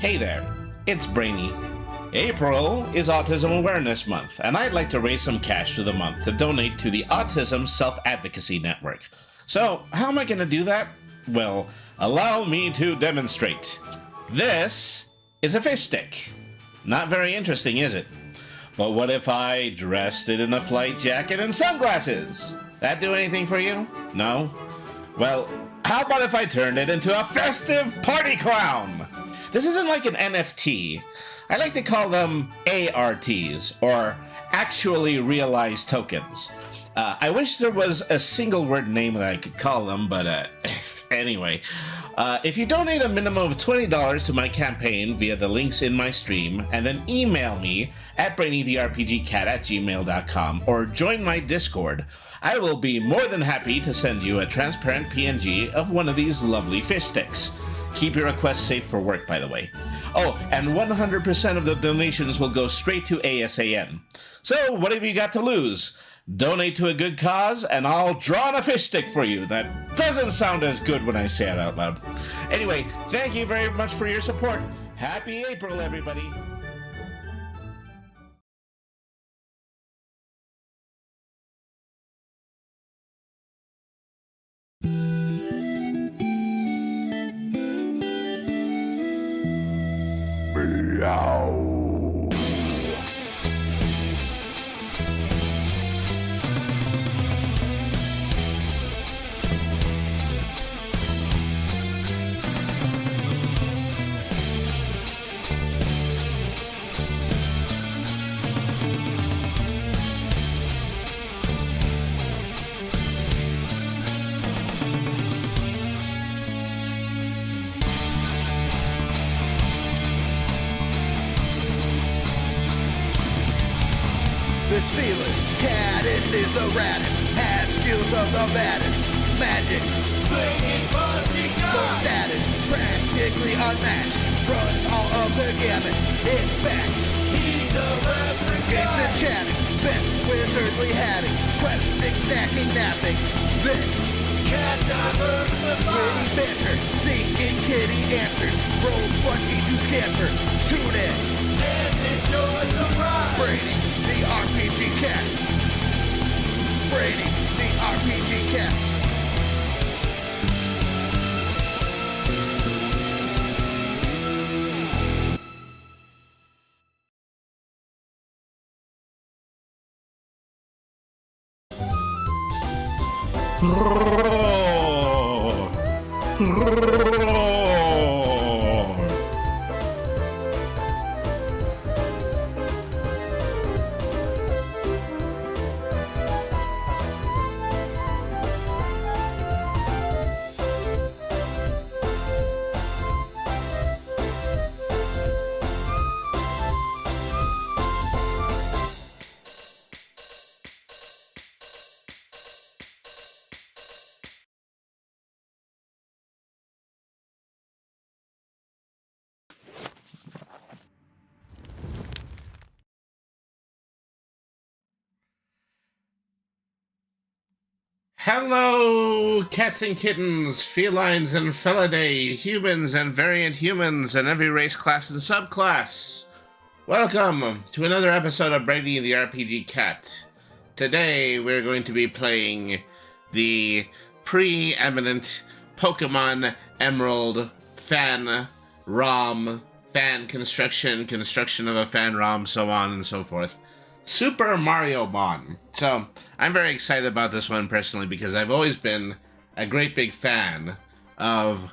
Hey there, it's Brainy. April is Autism Awareness Month, and I'd like to raise some cash through the month to donate to the Autism Self-Advocacy Network. So, how am I going to do that? Well, allow me to demonstrate. This is a fish stick. Not very interesting, is it? But what if I dressed it in a flight jacket and sunglasses? That do anything for you? No? Well, how about if I turned it into a festive party clown? This isn't like an NFT. I like to call them ARTs, or actually realized tokens. I wish there was a single word name that I could call them, but anyway. If you donate a minimum of $20 to my campaign via the links in my stream, and then email me at brainytherpgcat@gmail.com or join my Discord, I will be more than happy to send you a transparent PNG of one of these lovely fish sticks. Keep your requests safe for work, by the way. Oh, and 100% of the donations will go straight to ASAN. So, what have you got to lose? Donate to a good cause, and I'll draw on a fish stick for you. That doesn't sound as good when I say it out loud. Anyway, thank you very much for your support. Happy April, everybody. Meow. This fearless caddis is the raddest, has skills of the baddest, magic, slinging fuzzy no status, practically unmatched, runs all of the gamut, in fact, he's a reference games and chatting, bent wizardly hatting, questing, snacking, napping, this cat witty banter, seeking kitty answers, rogues monkey to scamper, tune in, and enjoy the ride, Brady, the RPG cat. Brady, the RPG cat. Hello, cats and kittens, felines and felidae, humans and variant humans, and every race, class, and subclass. Welcome to another episode of Brady the RPG Cat. Today, we're going to be playing the preeminent Pokemon Emerald fan ROM, fan construction of a fan ROM, so on and so forth. Super Mariomon. So, I'm very excited about this one personally because I've always been a great big fan of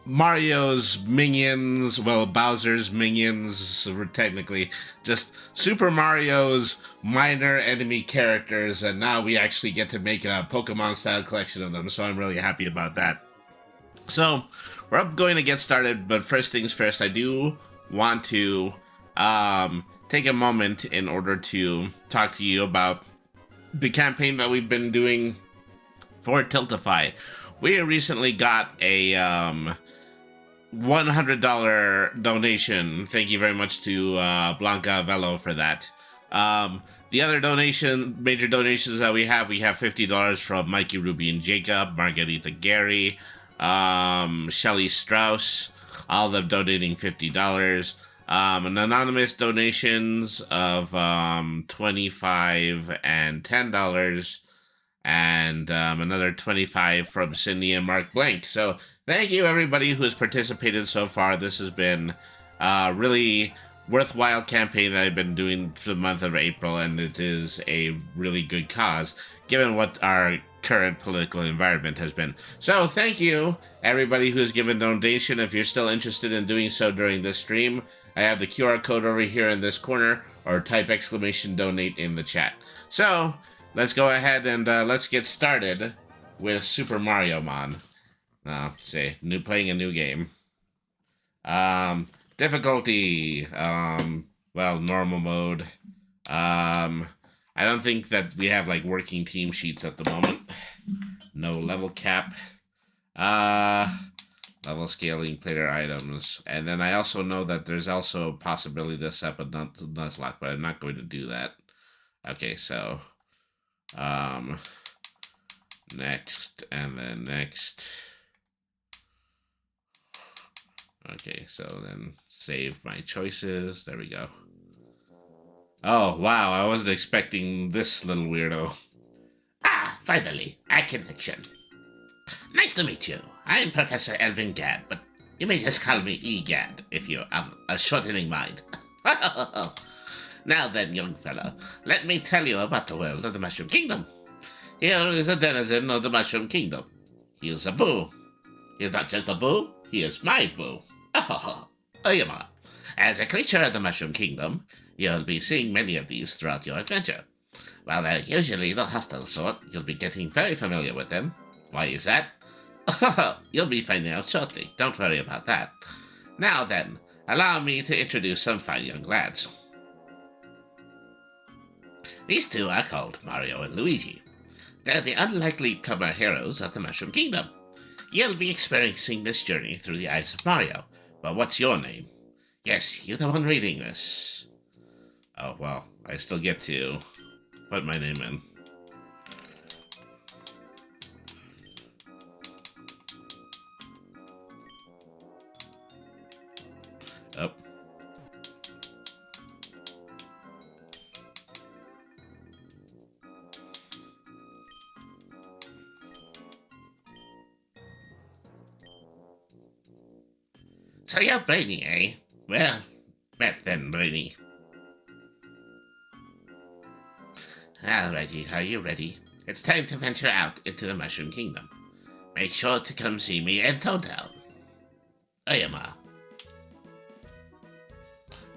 Mario's minions, well, Bowser's minions, technically, just Super Mario's minor enemy characters, and now we actually get to make a Pokemon-style collection of them, so I'm really happy about that. So, we're going to get started, but first things first, I do want to take a moment in order to talk to you about the campaign that we've been doing for Tiltify. We recently got a $100 donation. Thank you very much to Blanca Velo for that. The other major donations that we have $50 from Mikey, Ruby, and Jacob, Margarita Gary, Shelly Strauss, all of them donating $50. An anonymous donations of $25 and $10, and another $25 from Cindy and Mark Blank. So thank you everybody who has participated so far. This has been really worthwhile campaign that I've been doing for the month of April, and it is a really good cause given what our current political environment has been. So thank you everybody who has given donation. If you're still interested in doing so during this stream, I have the QR code over here in this corner, or type !donate in the chat. So let's go ahead and let's get started with Super Mariomon. Playing a new game. Difficulty, well, normal mode. I don't think that we have, like, working team sheets at the moment. No level cap. Level scaling player items. And then I also know that there's also a possibility to set up a Nuzlocke, but I'm not going to do that. Okay, so, next, and then next. Okay, so then save my choices. There we go. Oh, wow, I wasn't expecting this little weirdo. Ah, finally, a connection. Nice to meet you. I'm Professor Elvin Gad, but you may just call me E-Gad if you have a shortening mind. Now then, young fellow, let me tell you about the world of the Mushroom Kingdom. Here is a denizen of the Mushroom Kingdom. He is a boo. He is not just a boo, he is my boo. Oyama. As a creature of the Mushroom Kingdom, you'll be seeing many of these throughout your adventure. While they're usually the hostile sort, you'll be getting very familiar with them. Why is that? You'll be finding out shortly. Don't worry about that. Now then, allow me to introduce some fine young lads. These two are called Mario and Luigi. They're the unlikely comer heroes of the Mushroom Kingdom. You'll be experiencing this journey through the eyes of Mario. But what's your name? Yes, you're the one reading this. Oh, well, I still get to put my name in. Oh. So you're Brainy, eh? Well, met then, Brainy. Alrighty, are you ready? It's time to venture out into the Mushroom Kingdom. Make sure to come see me in Town Town. Oyama.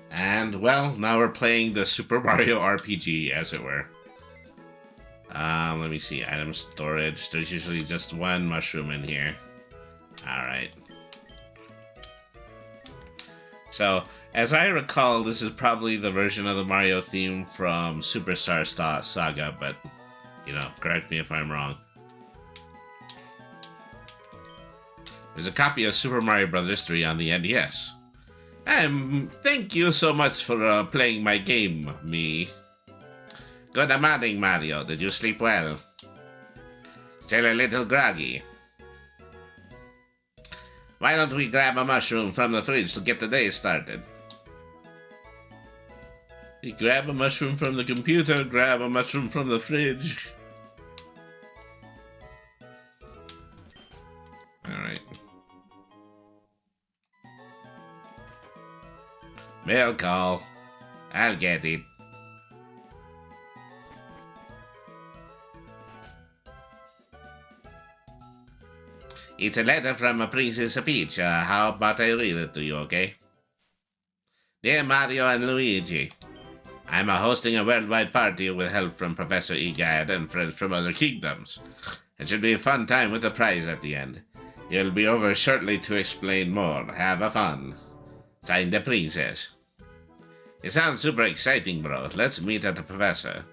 And, well, now we're playing the Super Mario RPG, as it were. Let me see, item storage. There's usually just one mushroom in here. Alright. So, as I recall, this is probably the version of the Mario theme from Superstar Saga, but, you know, correct me if I'm wrong. There's a copy of Super Mario Bros. 3 on the NES. Thank you so much for playing my game, me. Good morning, Mario. Did you sleep well? Still a little groggy. Why don't we grab a mushroom from the fridge to get the day started? You grab a mushroom from the computer, grab a mushroom from the fridge. Alright. Mail call. I'll get it. It's a letter from a Princess Peach. How about I read it to you, okay? Dear Mario and Luigi, I'm hosting a worldwide party with help from Professor Egad and friends from other kingdoms. It should be a fun time with a prize at the end. You'll be over shortly to explain more. Have a fun. Signed, the Princess. It sounds super exciting, bro. Let's meet at the Professor.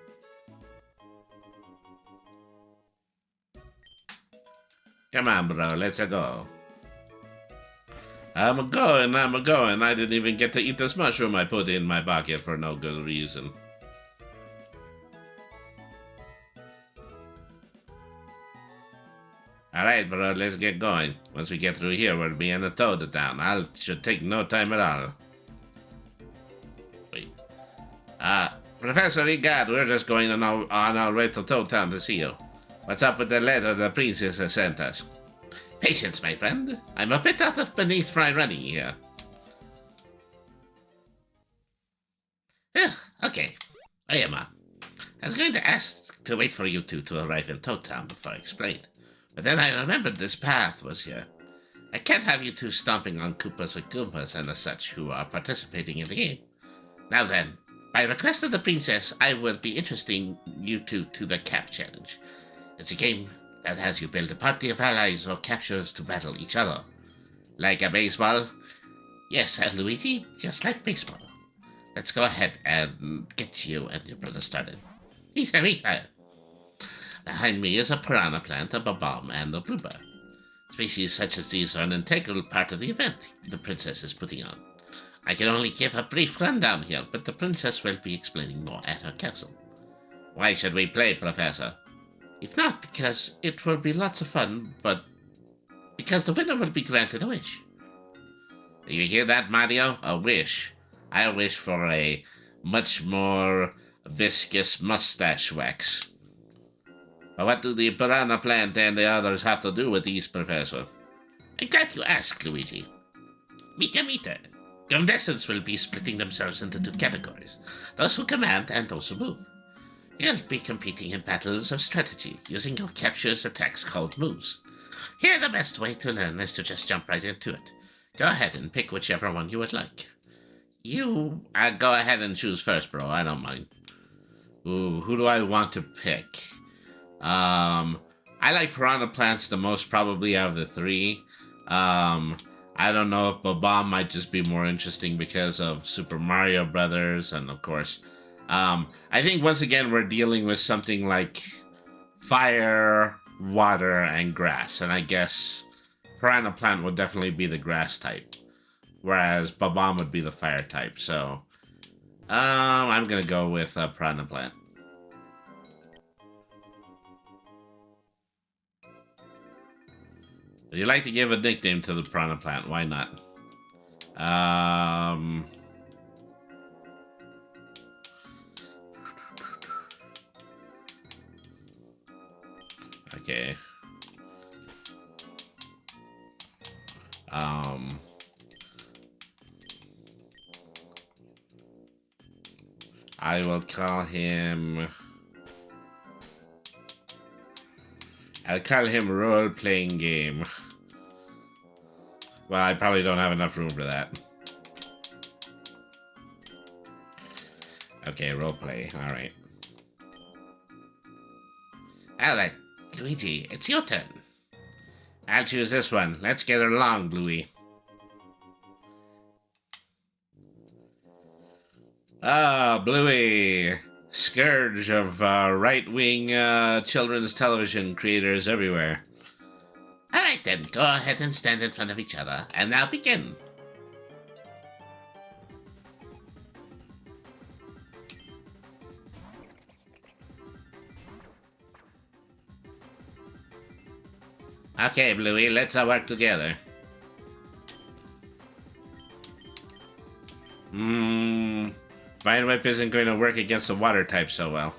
Come on, bro. Let's go. I'm going. I didn't even get to eat this mushroom I put in my pocket for no good reason. Alright, bro, let's get going. Once we get through here, we'll be in the Toad Town. Should take no time at all. Wait. Professor Egad, we're just going on our way to Toad Town to see you. What's up with the letter the princess has sent us? Patience, my friend. I'm a bit out of beneath fry running here. Okay. Oyama. I was going to ask to wait for you two to arrive in Toad Town before I explained. But then I remembered this path was here. I can't have you two stomping on Koopas and Goombas and the such who are participating in the game. Now then, by request of the princess, I will be introducing you two to the Cap Challenge. It's a game that has you build a party of allies or captures to battle each other. Like a baseball? Yes, Luigi, just like baseball. Let's go ahead and get you and your brother started. Behind me is a piranha plant, a bomb, and a blooper. Species such as these are an integral part of the event the princess is putting on. I can only give a brief rundown here, but the princess will be explaining more at her castle. Why should we play, Professor? If not because it will be lots of fun, but because the winner will be granted a wish. Do you hear that, Mario? A wish. I wish for a much more viscous mustache wax. But what do the piranha plant and the others have to do with these, Professor? I'm glad you asked, Luigi. Mita. Contestants will be splitting themselves into two categories. Those who command and those who move. You'll be competing in battles of strategy, using your captures attacks called moves. Here the best way to learn is to just jump right into it. Go ahead and pick whichever one you would like. You go ahead and choose first, bro. I don't mind. Ooh, who do I want to pick? I like piranha plants the most, probably out of the three. I don't know if Bob might just be more interesting because of Super Mario Brothers, and of course, I think once again we're dealing with something like fire, water, and grass, and I guess piranha plant would definitely be the grass type, whereas Bob would be the fire type. So, I'm gonna go with piranha plant. Would you like to give a nickname to the piranha plant? Why not? Okay. I will call him... I'll call him role-playing game. Well, I probably don't have enough room for that. Okay, roleplay. Alright. Alright, Luigi, it's your turn. I'll choose this one. Let's get along, Bluey. Ah, Bluey. Scourge of right-wing children's television creators everywhere. Alright then, go ahead and stand in front of each other, and now begin. Okay, Bluey, let's work together. Vine Whip isn't going to work against the water type so well.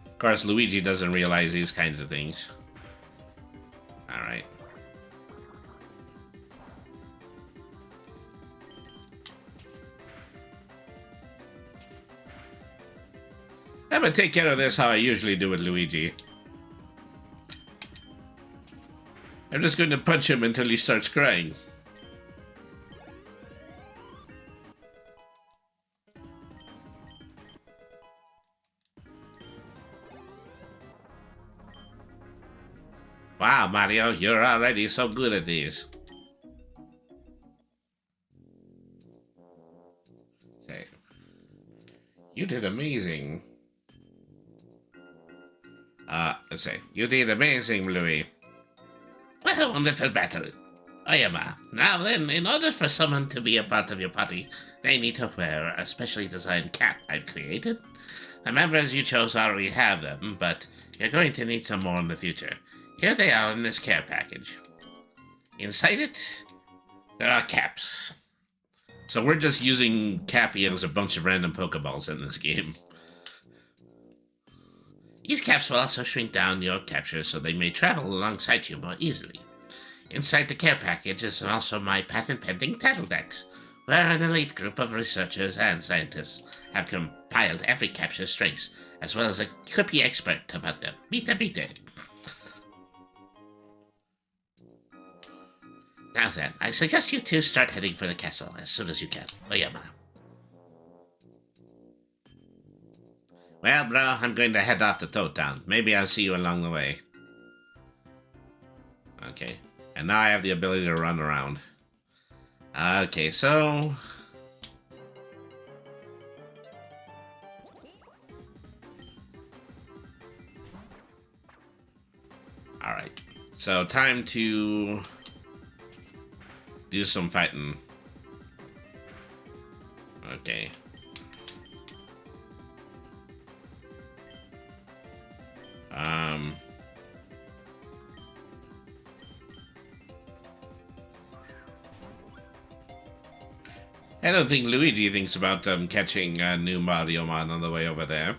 Of course, Luigi doesn't realize these kinds of things. Alright. I'm gonna take care of this how I usually do with Luigi. I'm just going to punch him until he starts crying. Wow, Mario, you're already so good at these. Say, you did amazing. Let's say, you did amazing, Bluey. What a wonderful battle. Oyama, now then, in order for someone to be a part of your party, they need to wear a specially designed cap I've created. The members you chose already have them, but You're going to need some more in the future. Here they are in this care package. Inside it, there are caps. So we're just using Cappy as a bunch of random Pokeballs in this game. These caps will also shrink down your capture so they may travel alongside you more easily. Inside the care package is also my patent-pending Tattle Decks, where an elite group of researchers and scientists have compiled every capture's strengths, as well as a quippy expert about them. Meet it. Now then, I suggest you two start heading for the castle as soon as you can. Mariomon. Well, bro, I'm going to head off to Toad Town. Maybe I'll see you along the way. Okay. And now I have the ability to run around. Okay, so... Alright. So, time to... do some fighting. Okay. I don't think Luigi thinks about catching a new Mariomon on the way over there.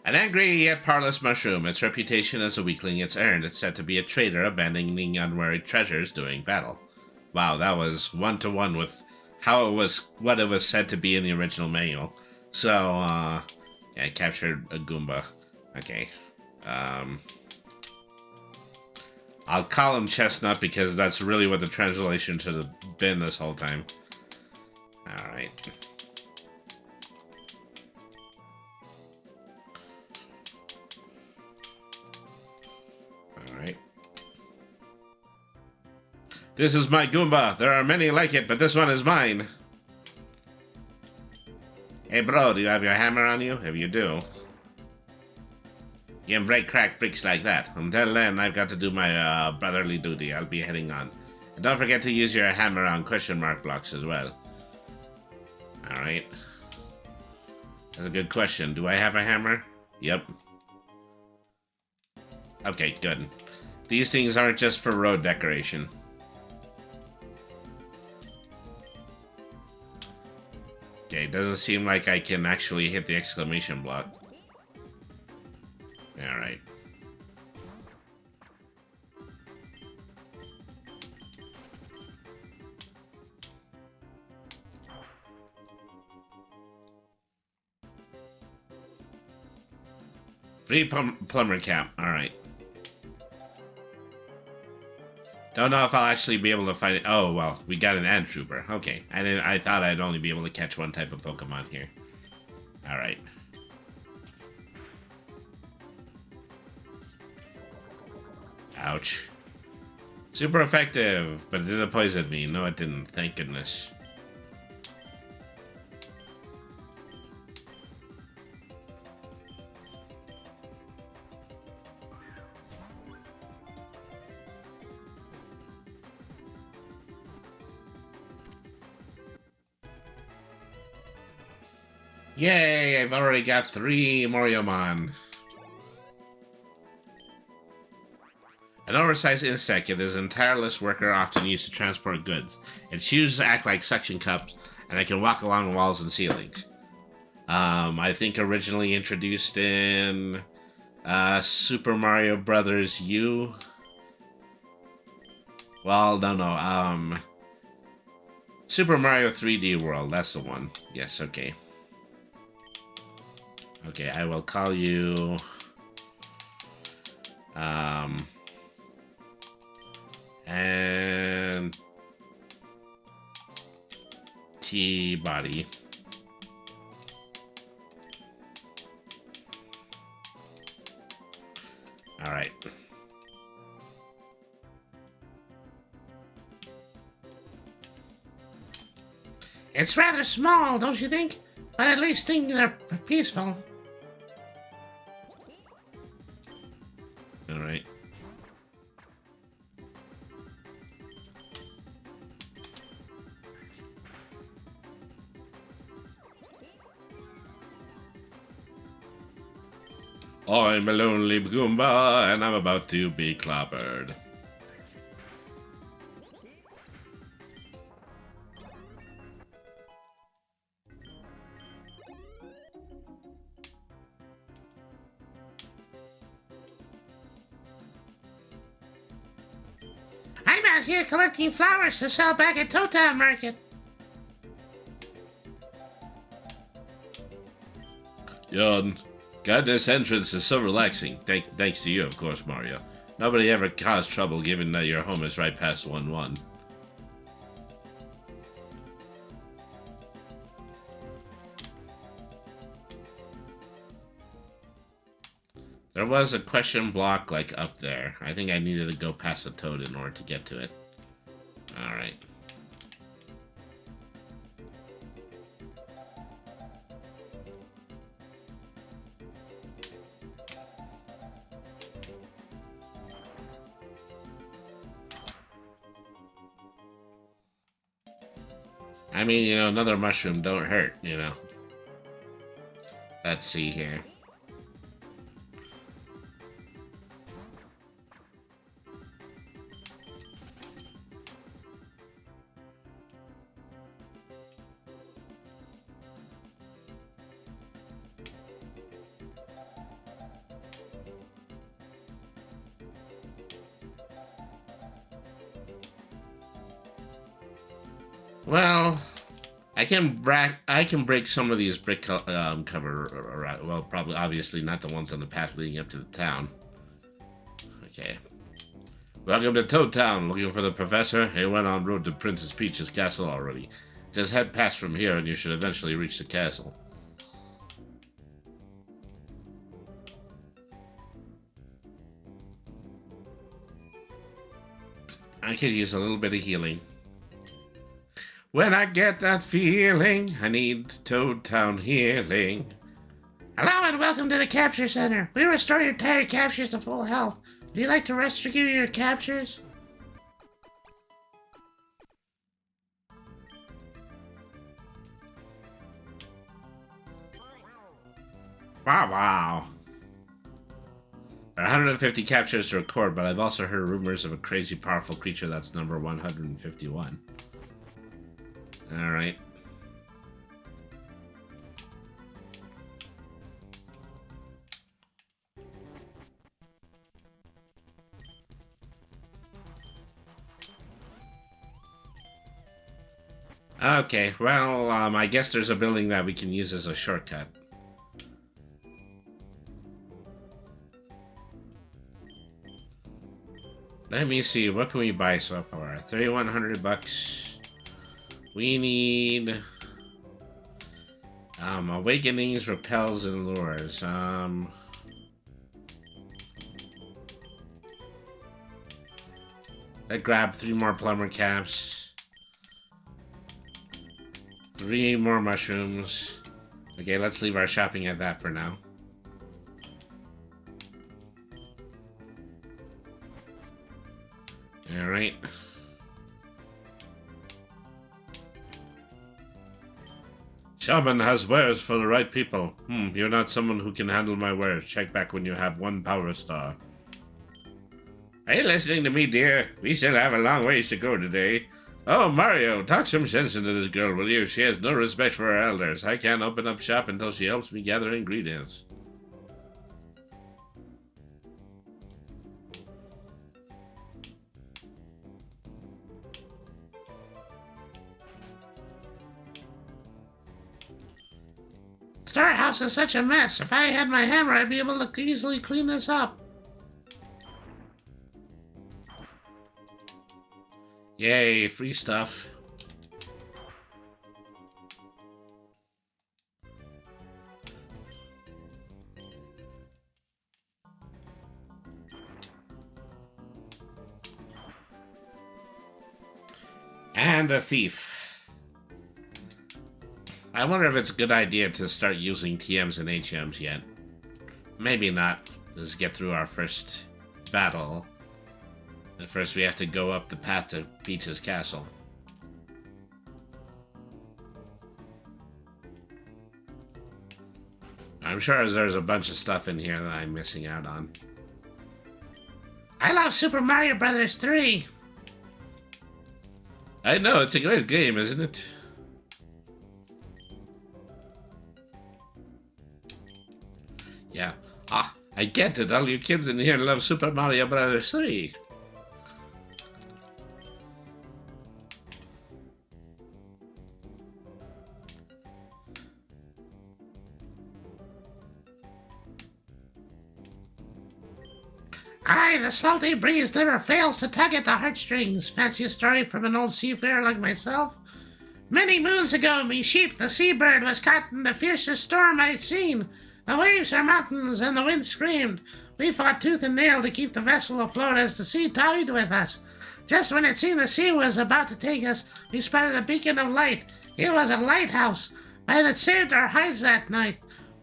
An angry yet powerless mushroom. Its reputation as a weakling it's earned. It's said to be a traitor, abandoning unwary treasures during battle. Wow, that was one-to-one with how it was, what it was said to be in the original manual. So, yeah, I captured a Goomba. Okay. I'll call him Chestnut because that's really what the translation should have been this whole time. Alright. Alright. This is my Goomba. There are many like it, but this one is mine. Hey bro, do you have your hammer on you? If you do, you can break cracked bricks like that. Until then, I've got to do my brotherly duty. I'll be heading on. And don't forget to use your hammer on question mark blocks as well. Alright. That's a good question. Do I have a hammer? Yep. Okay, good. These things aren't just for road decoration. Okay, doesn't seem like I can actually hit the exclamation block. Alright. Free plumber cap. Alright. Don't know if I'll actually be able to find it. Oh, well, we got an ant trooper. Okay. I thought I'd only be able to catch one type of Pokemon here. Alright. Ouch. Super effective, but it didn't poison me. No, it didn't. Thank goodness. Yay, I've already got 3 Mariomon. An oversized insect, it is a tireless worker often used to transport goods. Its shoes act like suction cups, and it can walk along walls and ceilings. I think originally introduced in Super Mario Brothers U. Well, no. Super Mario 3D World, that's the one. Yes, okay. Okay, I will call you... and... T-Body. Alright. It's rather small, don't you think? But at least things are peaceful. Alright. I'm a lonely Goomba, and I'm about to be clobbered. I'm out here collecting flowers to sell back at Town Market. Yawn. God, this entrance is so relaxing. Thanks to you, of course, Mario. Nobody ever caused trouble given that your home is right past 1-1. There was a question block, like, up there. I think I needed to go past the toad in order to get to it. Alright. I mean, you know, another mushroom don't hurt, you know. Let's see here. Well, I can break some of these brick cover. Well, probably obviously not the ones on the path leading up to the town. Okay. Welcome to Toad Town. Looking for the professor? He went on road to Princess Peach's castle already. Just head past from here, and you should eventually reach the castle. I could use a little bit of healing. When I get that feeling, I need Toad Town healing. Hello and welcome to the Capture Center. We restore your tired captures to full health. Would you like to rescue your captures? Wow. There are 150 captures to record, but I've also heard rumors of a crazy powerful creature that's number 151. Alright. Okay, well, I guess there's a building that we can use as a shortcut. Let me see, what can we buy so far? 3,100 bucks. We need awakenings, repels, and lures. Let's grab 3 more plumber caps. 3 more mushrooms. Okay, let's leave our shopping at that for now. Alright. Shaman has wares for the right people. You're not someone who can handle my wares. Check back when you have 1 power star. Are you listening to me, dear? We still have a long ways to go today. Oh, Mario, talk some sense into this girl, will you? She has no respect for her elders. I can't open up shop until she helps me gather ingredients. Storehouse is such a mess. If I had my hammer, I'd be able to easily clean this up. Yay, free stuff. And a thief. I wonder if it's a good idea to start using TMs and HMs yet. Maybe not. Let's get through our first battle. But first we have to go up the path to Peach's castle. I'm sure there's a bunch of stuff in here that I'm missing out on. I love Super Mario Brothers 3. I know, it's a great game, isn't it? Yeah. Ah, I get it. All you kids in here love Super Mario Brothers 3. Aye, the salty breeze never fails to tug at the heartstrings. Fancy a story from an old seafarer like myself? Many moons ago, me sheep, the seabird, was caught in the fiercest storm I'd seen. The waves are mountains and the wind screamed. We fought tooth and nail to keep the vessel afloat as the sea toyed with us. Just when it seemed the sea was about to take us, we spotted a beacon of light. It was a lighthouse, and it saved our hides that night.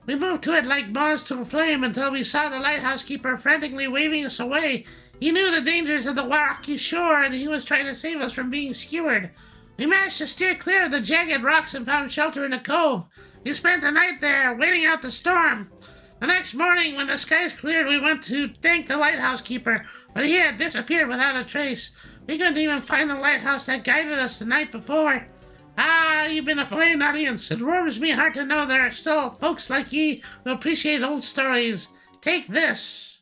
We moved to it like moths to a flame until we saw the lighthouse keeper frantically waving us away. He knew the dangers of the rocky shore, and he was trying to save us from being skewered. We managed to steer clear of the jagged rocks and found shelter in a cove. We spent the night there, waiting out the storm. The next morning, when the skies cleared, we went to thank the lighthouse keeper, but he had disappeared without a trace. We couldn't even find the lighthouse that guided us the night before. Ah, you've been a fine audience. It warms me heart to know there are still folks like ye who appreciate old stories. Take this.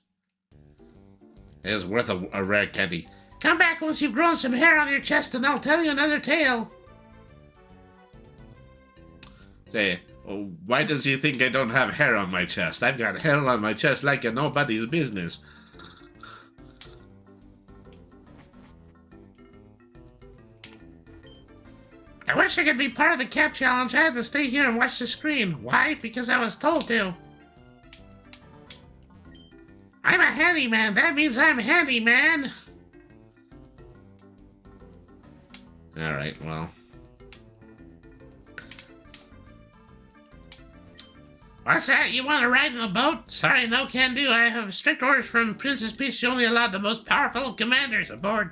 It is worth a rare candy. Come back once you've grown some hair on your chest and I'll tell you another tale. Say, why does he think I don't have hair on my chest? I've got hair on my chest like a nobody's business. I wish I could be part of the cap challenge. I had to stay here and watch the screen. Why? Because I was told to. I'm a handyman. That means I'm handyman. Alright, well. What's that? You want to ride in a boat? Sorry, no can do. I have strict orders from Princess Peach. You only allow the most powerful of commanders aboard.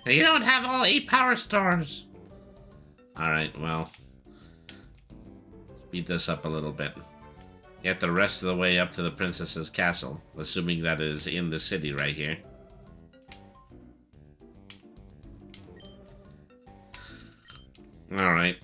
And you don't have all 8 power stores. Alright, well. Speed this up a little bit. Get the rest of the way up to the princess's castle, assuming that is in the city right here. Alright.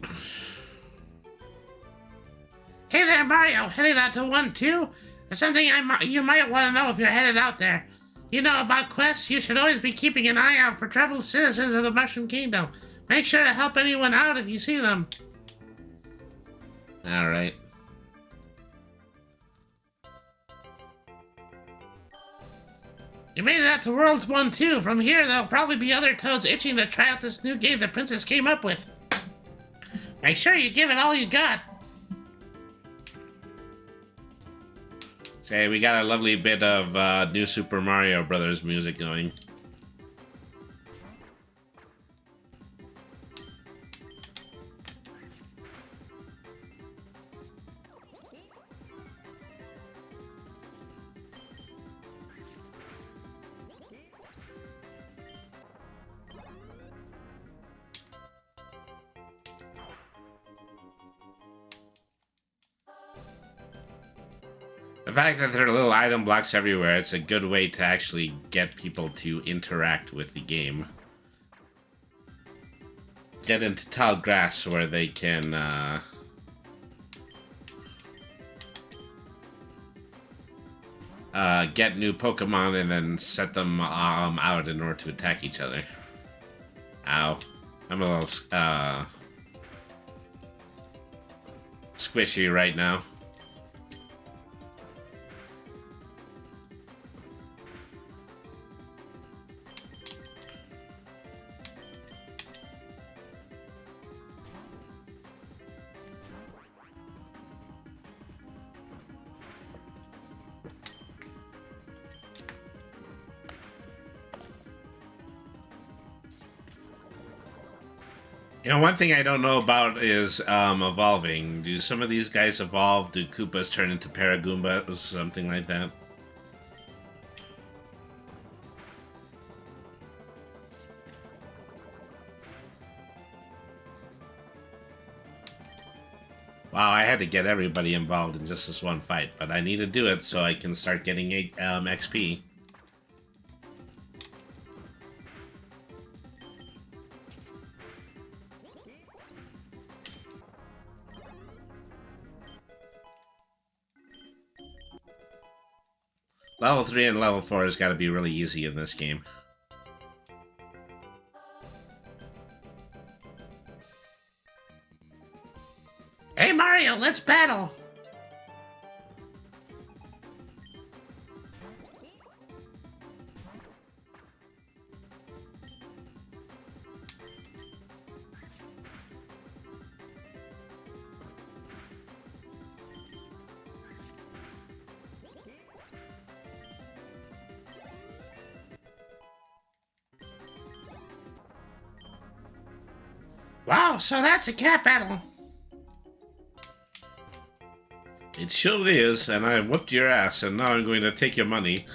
Hey there, Mario. Headed out to 1-2? There's something you might want to know if you're headed out there. You know about quests? You should always be keeping an eye out for troubled citizens of the Mushroom Kingdom. Make sure to help anyone out if you see them. Alright. You made it out to World 1-2. From here, there'll probably be other toads itching to try out this new game the princess came up with. Make sure you give it all you got. Say, we got a lovely bit of new Super Mario Brothers music going. The fact that there are little item blocks everywhere, it's a good way to actually get people to interact with the game. Get into tall grass where they can, get new Pokemon and then set them out in order to attack each other. Ow. I'm a little, squishy right now. You know, one thing I don't know about is evolving. Do some of these guys evolve? Do Koopas turn into Paragoombas? Something like that? Wow, I had to get everybody involved in just this one fight, but I need to do it so I can start getting XP. Level 3 and level 4 has got to be really easy in this game. Hey Mario, let's battle! Wow, so that's a cat battle. It sure is, and I whooped your ass, and now I'm going to take your money.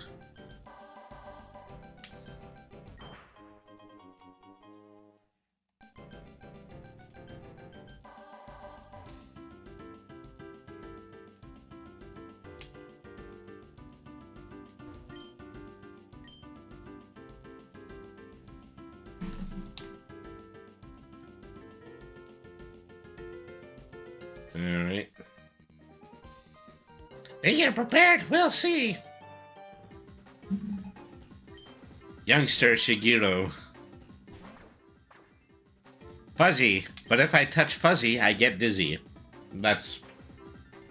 Alright. They get prepared, we'll see. Youngster Shigeru. Fuzzy, but if I touch Fuzzy, I get dizzy. That's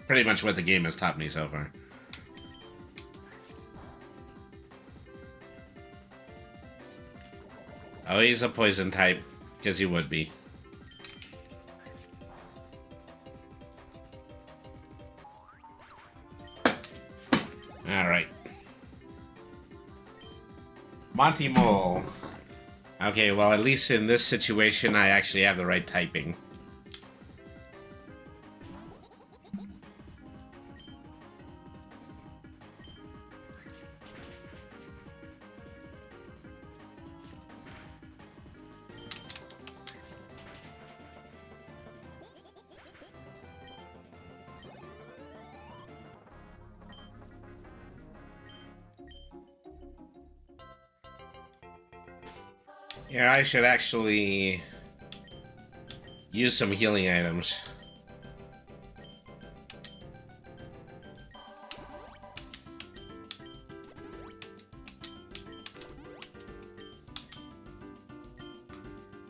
pretty much what the game has taught me so far. Oh, he's a poison type, because he would be. Alright. Monty Mole. Okay, well, at least in this situation, I actually have the right typing. Here, I should actually use some healing items.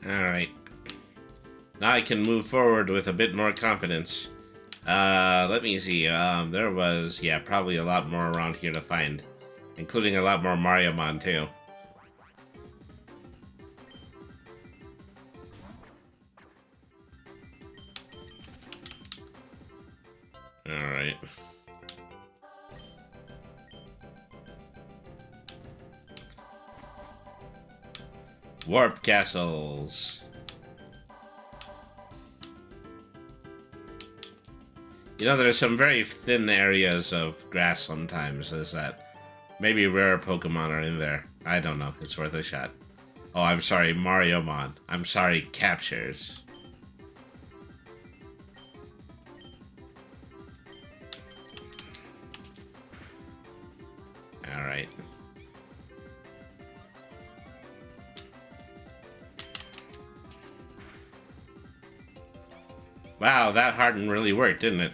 Alright. Now I can move forward with a bit more confidence. Let me see. There was, yeah, probably a lot more around here to find. Including a lot more Mariomon, too. Alright. Warp castles. You know, there's some very thin areas of grass sometimes. Is that maybe rare Pokemon are in there? I don't know. It's worth a shot. Oh, I'm sorry, Mariomon. I'm sorry, captures. Alright. Wow, that harden really worked, didn't it?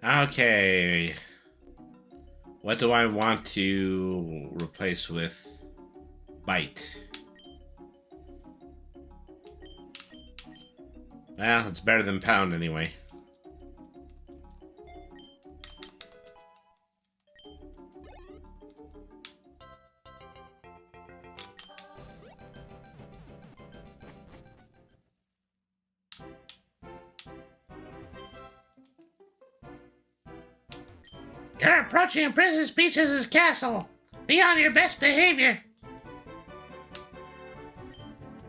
Okay. What do I want to replace with Bite? Well, it's better than Pound anyway. You're approaching Princess Peach's castle. Be on your best behavior.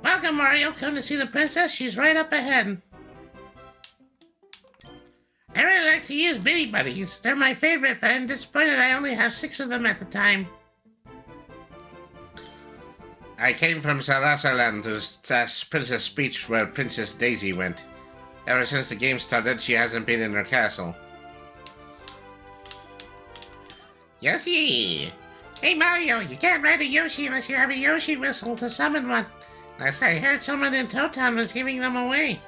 Welcome, Mario. Come to see the princess. She's right up ahead. I really like to use Bitty Buddies. They're my favorite, but I'm disappointed I only have 6 of them at the time. I came from Sarasaland to ask Princess Peach where Princess Daisy went. Ever since the game started, she hasn't been in her castle. Yoshi! Hey Mario, you can't ride a Yoshi unless you have a Yoshi whistle to summon one. Last I heard, someone in Town was giving them away.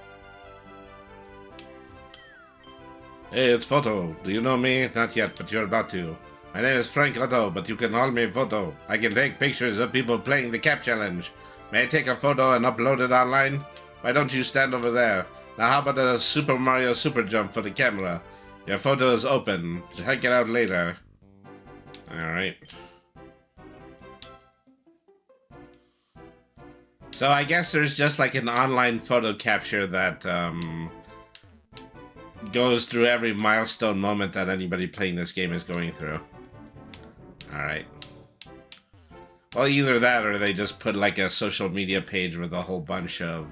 Hey, it's Photo. Do you know me? Not yet, but you're about to. My name is Frank Otto, but you can call me Photo. I can take pictures of people playing the Cap Challenge. May I take a photo and upload it online? Why don't you stand over there? Now how about a Super Mario Super Jump for the camera? Your photo is open. Check it out later. Alright. So I guess there's just like an online photo capture that goes through every milestone moment that anybody playing this game is going through. Alright. Well, either that or they just put like a social media page with a whole bunch of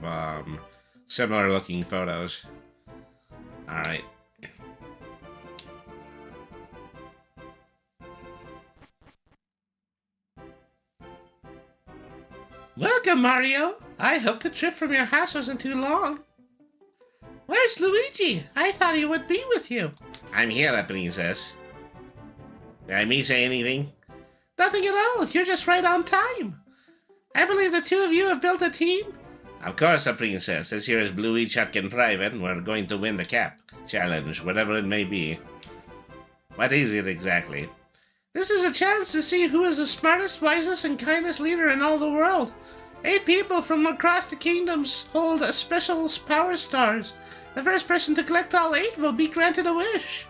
similar looking photos. Alright. Welcome, Mario. I hope the trip from your house wasn't too long. Where's Luigi? I thought he would be with you. I'm here, Princess. Did I say anything? Nothing at all. You're just right on time. I believe the two of you have built a team. Of course, Princess. This here is Bluey, Chuck, and Private, and we're going to win the Cap Challenge, whatever it may be. What is it exactly? This is a chance to see who is the smartest, wisest, and kindest leader in all the world. 8 people from across the kingdoms hold a special power stars. The first person to collect all 8 will be granted a wish.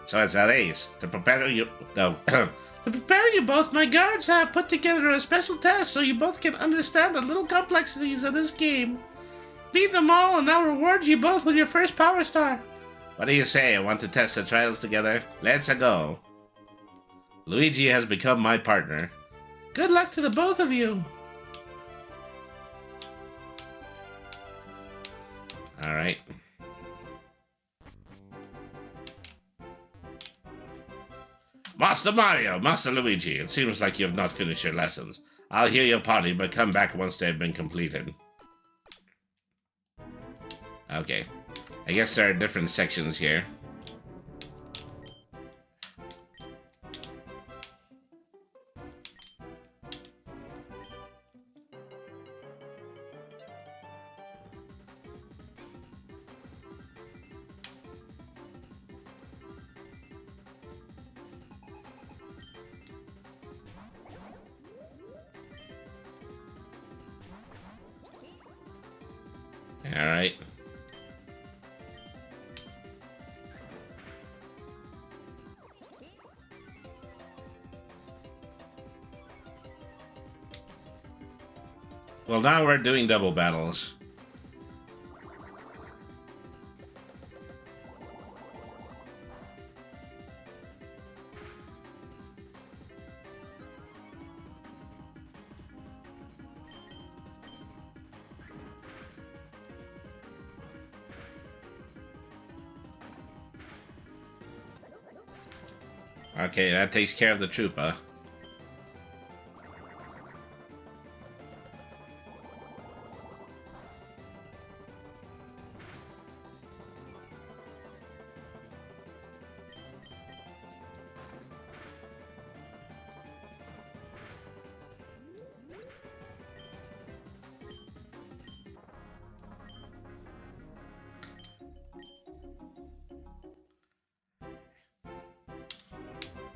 So it's a race. To prepare you... No. To prepare you both, my guards have put together a special test so you both can understand the little complexities of this game. Beat them all and I'll reward you both with your first power star. What do you say? Want to test the trials together? Let's go. Luigi has become my partner. Good luck to the both of you. Alright. Master Mario, Master Luigi, it seems like you have not finished your lessons. I'll hear your party, but come back once they've been completed. Okay. I guess there are different sections here. Alright. Well, now we're doing double battles. Okay, that takes care of the trooper.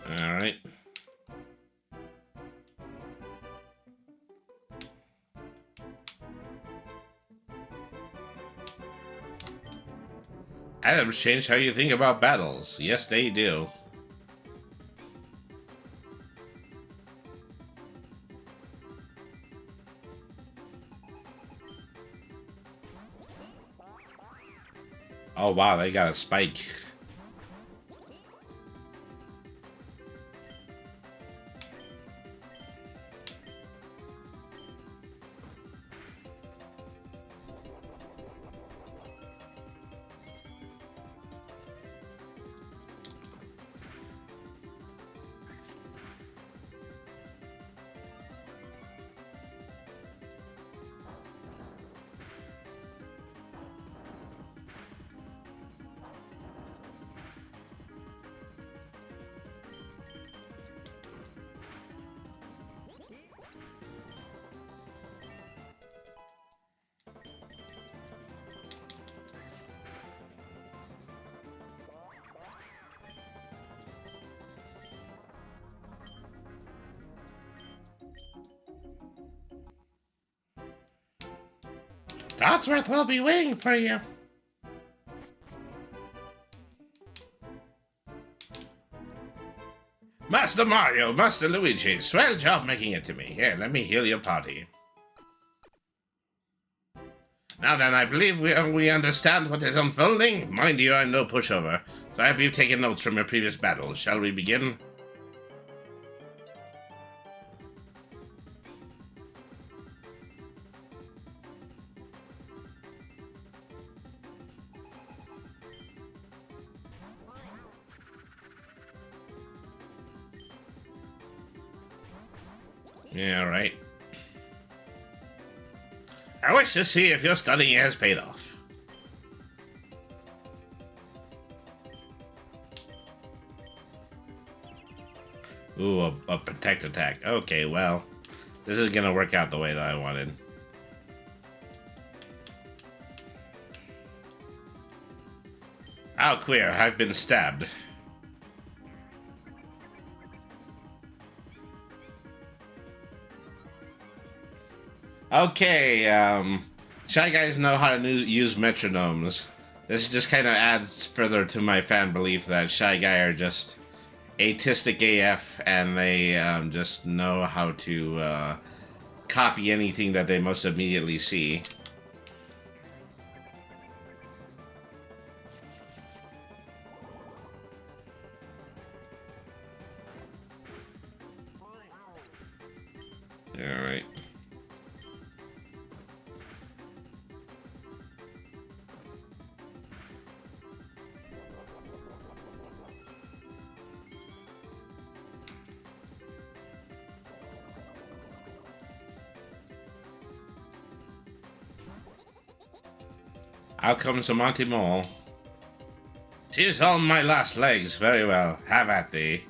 Alright. Items change how you think about battles. Yes, they do. Oh wow, they got a spike. Codsworth will be waiting for you. Master Mario, Master Luigi, swell job making it to me. Here, let me heal your party. Now then, I believe we understand what is unfolding. Mind you, I'm no pushover, so I hope you've taken notes from your previous battles. Shall we begin? Yeah, right. I wish to see if your studying has paid off. Ooh, a protect attack. Okay, well, this is gonna work out the way that I wanted. How queer, I've been stabbed. Okay, Shy Guys know how to use metronomes. This just kind of adds further to my fan belief that Shy Guy are just autistic AF and they just know how to copy anything that they most immediately see. Alright. Out comes a Monty Mole. She's on my last legs. Very well. Have at thee.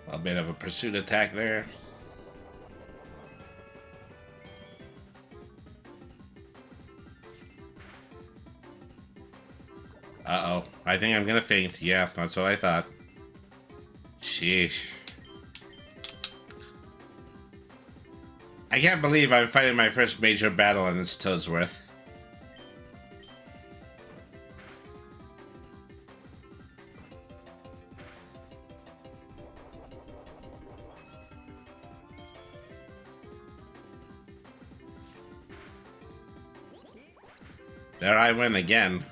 A bit of a pursuit attack there. Uh-oh. I think I'm gonna faint. Yeah, that's what I thought. Sheesh. I can't believe I'm fighting my first major battle and it's Toadsworth. There I went again.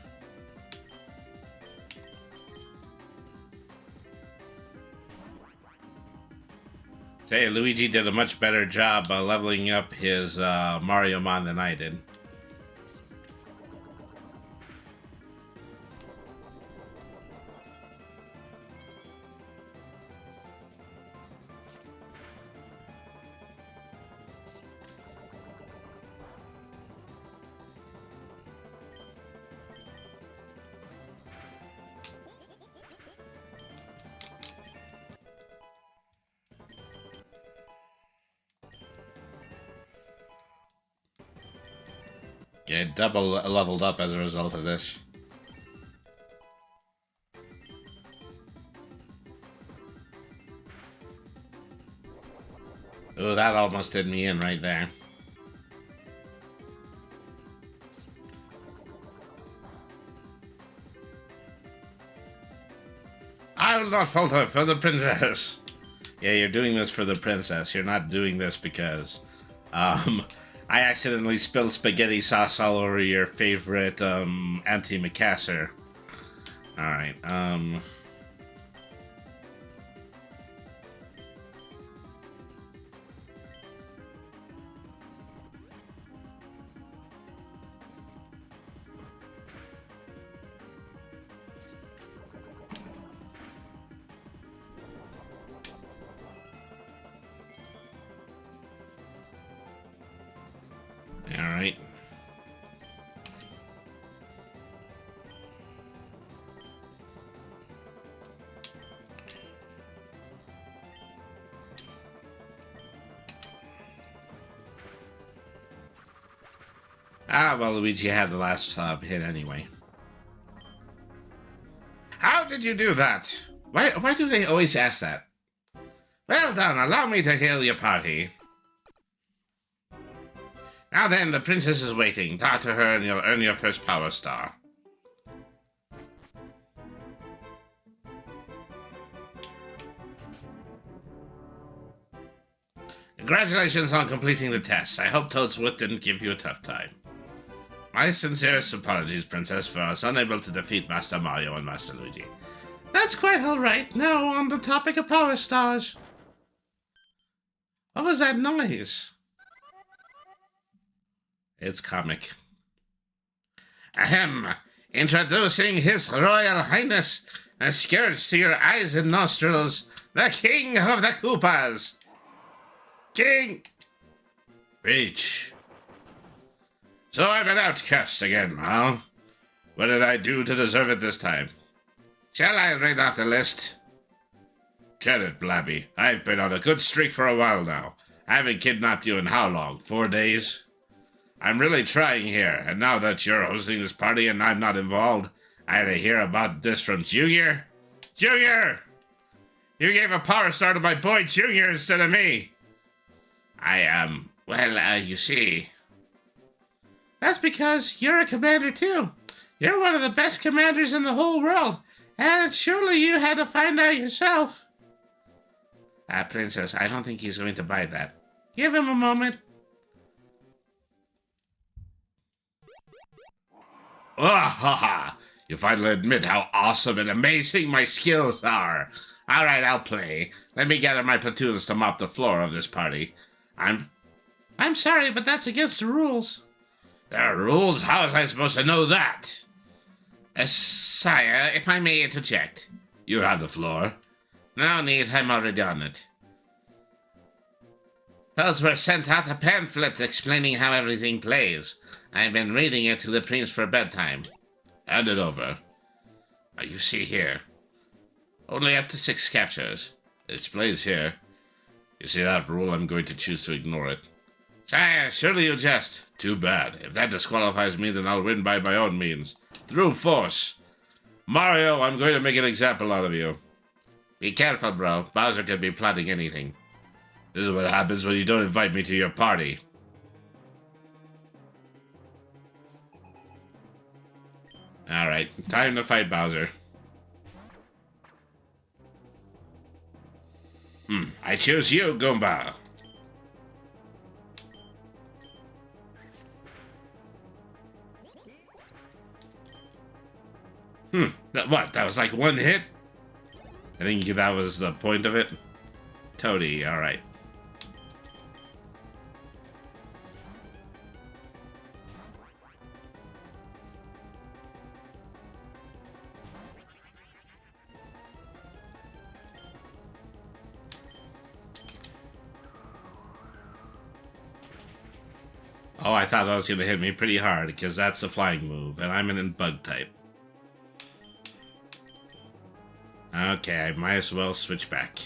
Say, Luigi did a much better job leveling up his Mariomon than I did. Get double leveled up as a result of this. Oh, that almost did me in right there. I will not falter for the princess. Yeah, you're doing this for the princess. You're not doing this because, I accidentally spilled spaghetti sauce all over your favorite, anti-macassar. Alright, Alright. Ah, well, Luigi had the last hit anyway. How did you do that? Why do they always ask that? Well done, allow me to heal your party. Now then, the princess is waiting. Talk to her and you'll earn your first power star. Congratulations on completing the test. I hope Toadsworth didn't give you a tough time. My sincerest apologies, Princess, for us unable to defeat Master Mario and Master Luigi. That's quite alright. Now, on the topic of power stars. What was that noise? It's comic. Ahem! Introducing His Royal Highness, a scourge to your eyes and nostrils, the King of the Koopas! King! Peach. So I'm an outcast again, huh? What did I do to deserve it this time? Shall I read off the list? Get it, Blabby. I've been on a good streak for a while now. I haven't kidnapped you in how long? 4 days? I'm really trying here, and now that you're hosting this party and I'm not involved, I had to hear about this from Junior? Junior! You gave a power star to my boy Junior instead of me! You see... That's because you're a commander too. You're one of the best commanders in the whole world, and surely you had to find out yourself. Princess, I don't think he's going to buy that. Give him a moment. Oh, ha ha! You finally admit how awesome and amazing my skills are. All right, I'll play. Let me gather my platoons to mop the floor of this party. I'm sorry, but that's against the rules. There are rules? How was I supposed to know that? Sire, if I may interject. You have the floor. No need, I'm already on it. Those were sent out a pamphlet explaining how everything plays. I've been reading it to the prince for bedtime. Hand it over. You see here. Only up to 6 captures. It explains here. You see that rule? I'm going to choose to ignore it. Sire, surely you jest. Too bad. If that disqualifies me, then I'll win by my own means. Through force. Mario, I'm going to make an example out of you. Be careful, bro. Bowser could be plotting anything. This is what happens when you don't invite me to your party. Alright, time to fight Bowser. I choose you, Goomba. That was like 1 hit? I think that was the point of it. Toady, alright. Oh, I thought that was going to hit me pretty hard, because that's a flying move, and I'm in bug type. Okay, I might as well switch back.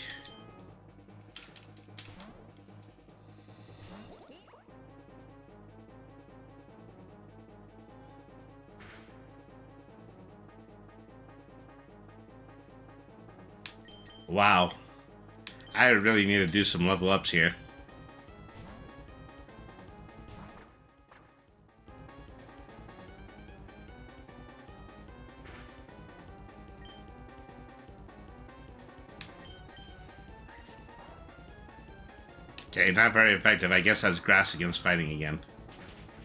Wow. I really need to do some level ups here. Okay, not very effective. I guess that's grass against fighting again.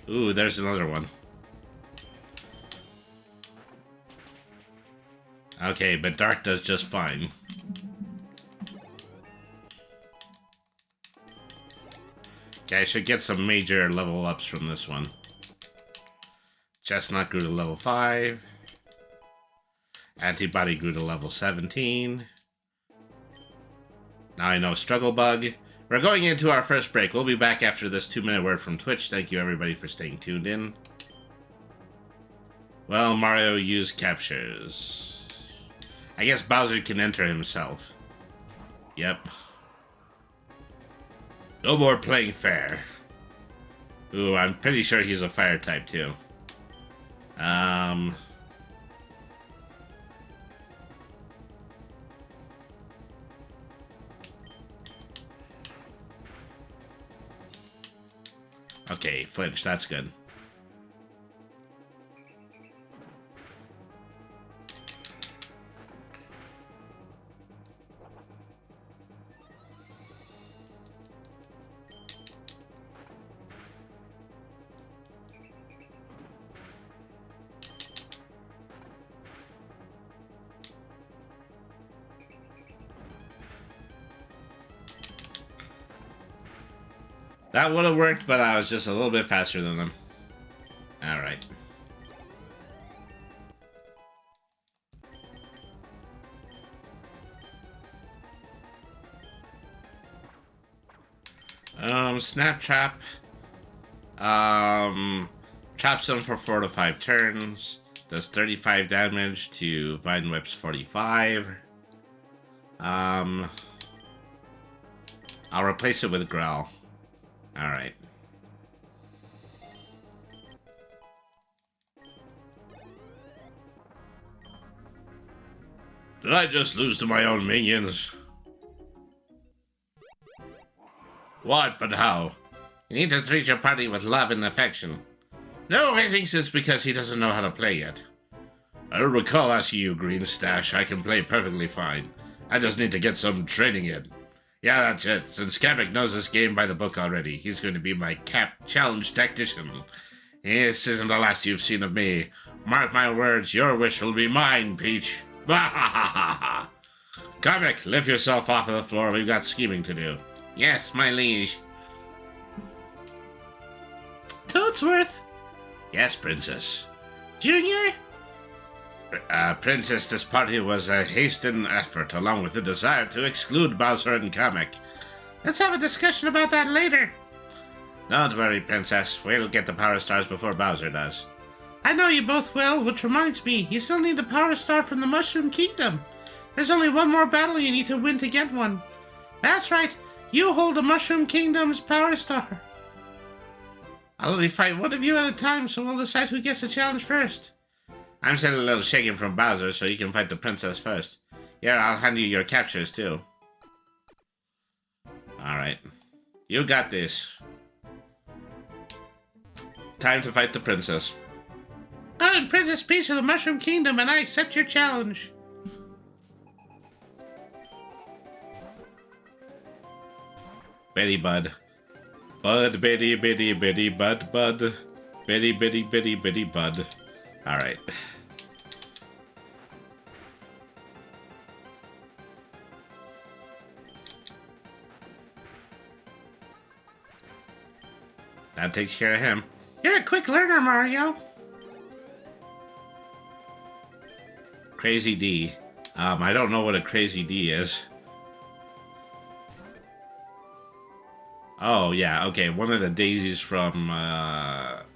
Ooh, there's another one. Okay, but Dark does just fine. Okay, I should get some major level ups from this one. Chestnut grew to level 5. Antibody grew to level 17. Now I know Struggle Bug. We're going into our first break. We'll be back after this 2-minute word from Twitch. Thank you, everybody, for staying tuned in. Well, Mario used captures. I guess Bowser can enter himself. Yep. No more playing fair. Ooh, I'm pretty sure he's a fire type, too. Okay, flinch, that's good. That would have worked, but I was just a little bit faster than them. Alright. Snap Trap. Traps them for 4 to 5 turns. Does 35 damage to Vine Whip's 45. I'll replace it with Growl. Alright. Did I just lose to my own minions? What, but how? You need to treat your party with love and affection. No, I think it's because he doesn't know how to play yet. I don't recall asking you, Green Stash. I can play perfectly fine. I just need to get some training in. Yeah, that's it. Since Kamek knows this game by the book already, he's going to be my challenge tactician. This isn't the last you've seen of me. Mark my words, your wish will be mine, Peach. Kamek, lift yourself off of the floor. We've got scheming to do. Yes, my liege. Toadsworth. Yes, Princess. Junior? Princess, this party was a hastened effort along with the desire to exclude Bowser and Kamek. Let's have a discussion about that later. Don't worry, Princess. We'll get the Power Stars before Bowser does. I know you both will, which reminds me, you still need the Power Star from the Mushroom Kingdom. There's only one more battle you need to win to get one. That's right. You hold the Mushroom Kingdom's Power Star. I'll only fight one of you at a time, so we'll decide who gets the challenge first. I'm still a little shaken from Bowser, so you can fight the princess first. Here, I'll hand you your captures, too. Alright. You got this. Time to fight the princess. I'm Princess Peach of the Mushroom Kingdom, and I accept your challenge. Betty Bud. Bud, bitty, bitty, bitty, bud, bud. Bitty, bitty, bitty, bitty, bud. Alright. That takes care of him. You're a quick learner, Mario. Crazy D. I don't know what a Crazy D is. Oh, yeah, okay. One of the daisies from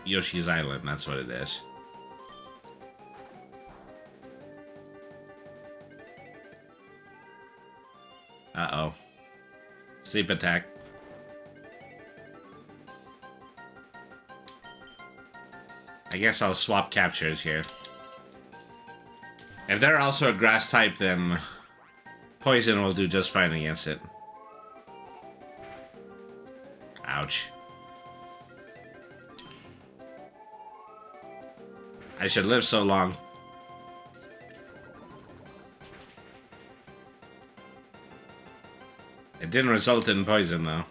Yoshi's Island. That's what it is. Uh-oh. Sleep attack. I guess I'll swap captures here. If they're also a grass type, then poison will do just fine against it. Ouch. I should live so long. It didn't result in poison, though.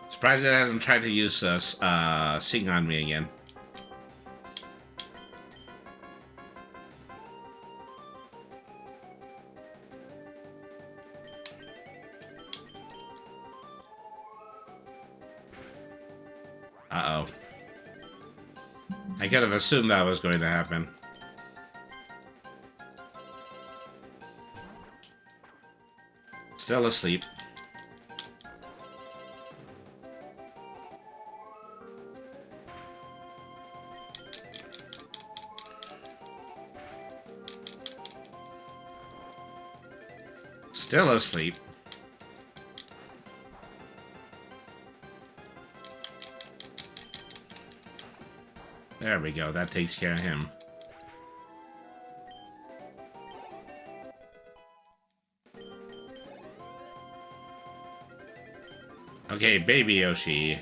Surprised it hasn't tried to use Sing on me again. Uh-oh. I could have assumed that was going to happen. Still asleep. Still asleep. There we go. That takes care of him. Okay, Baby Yoshi.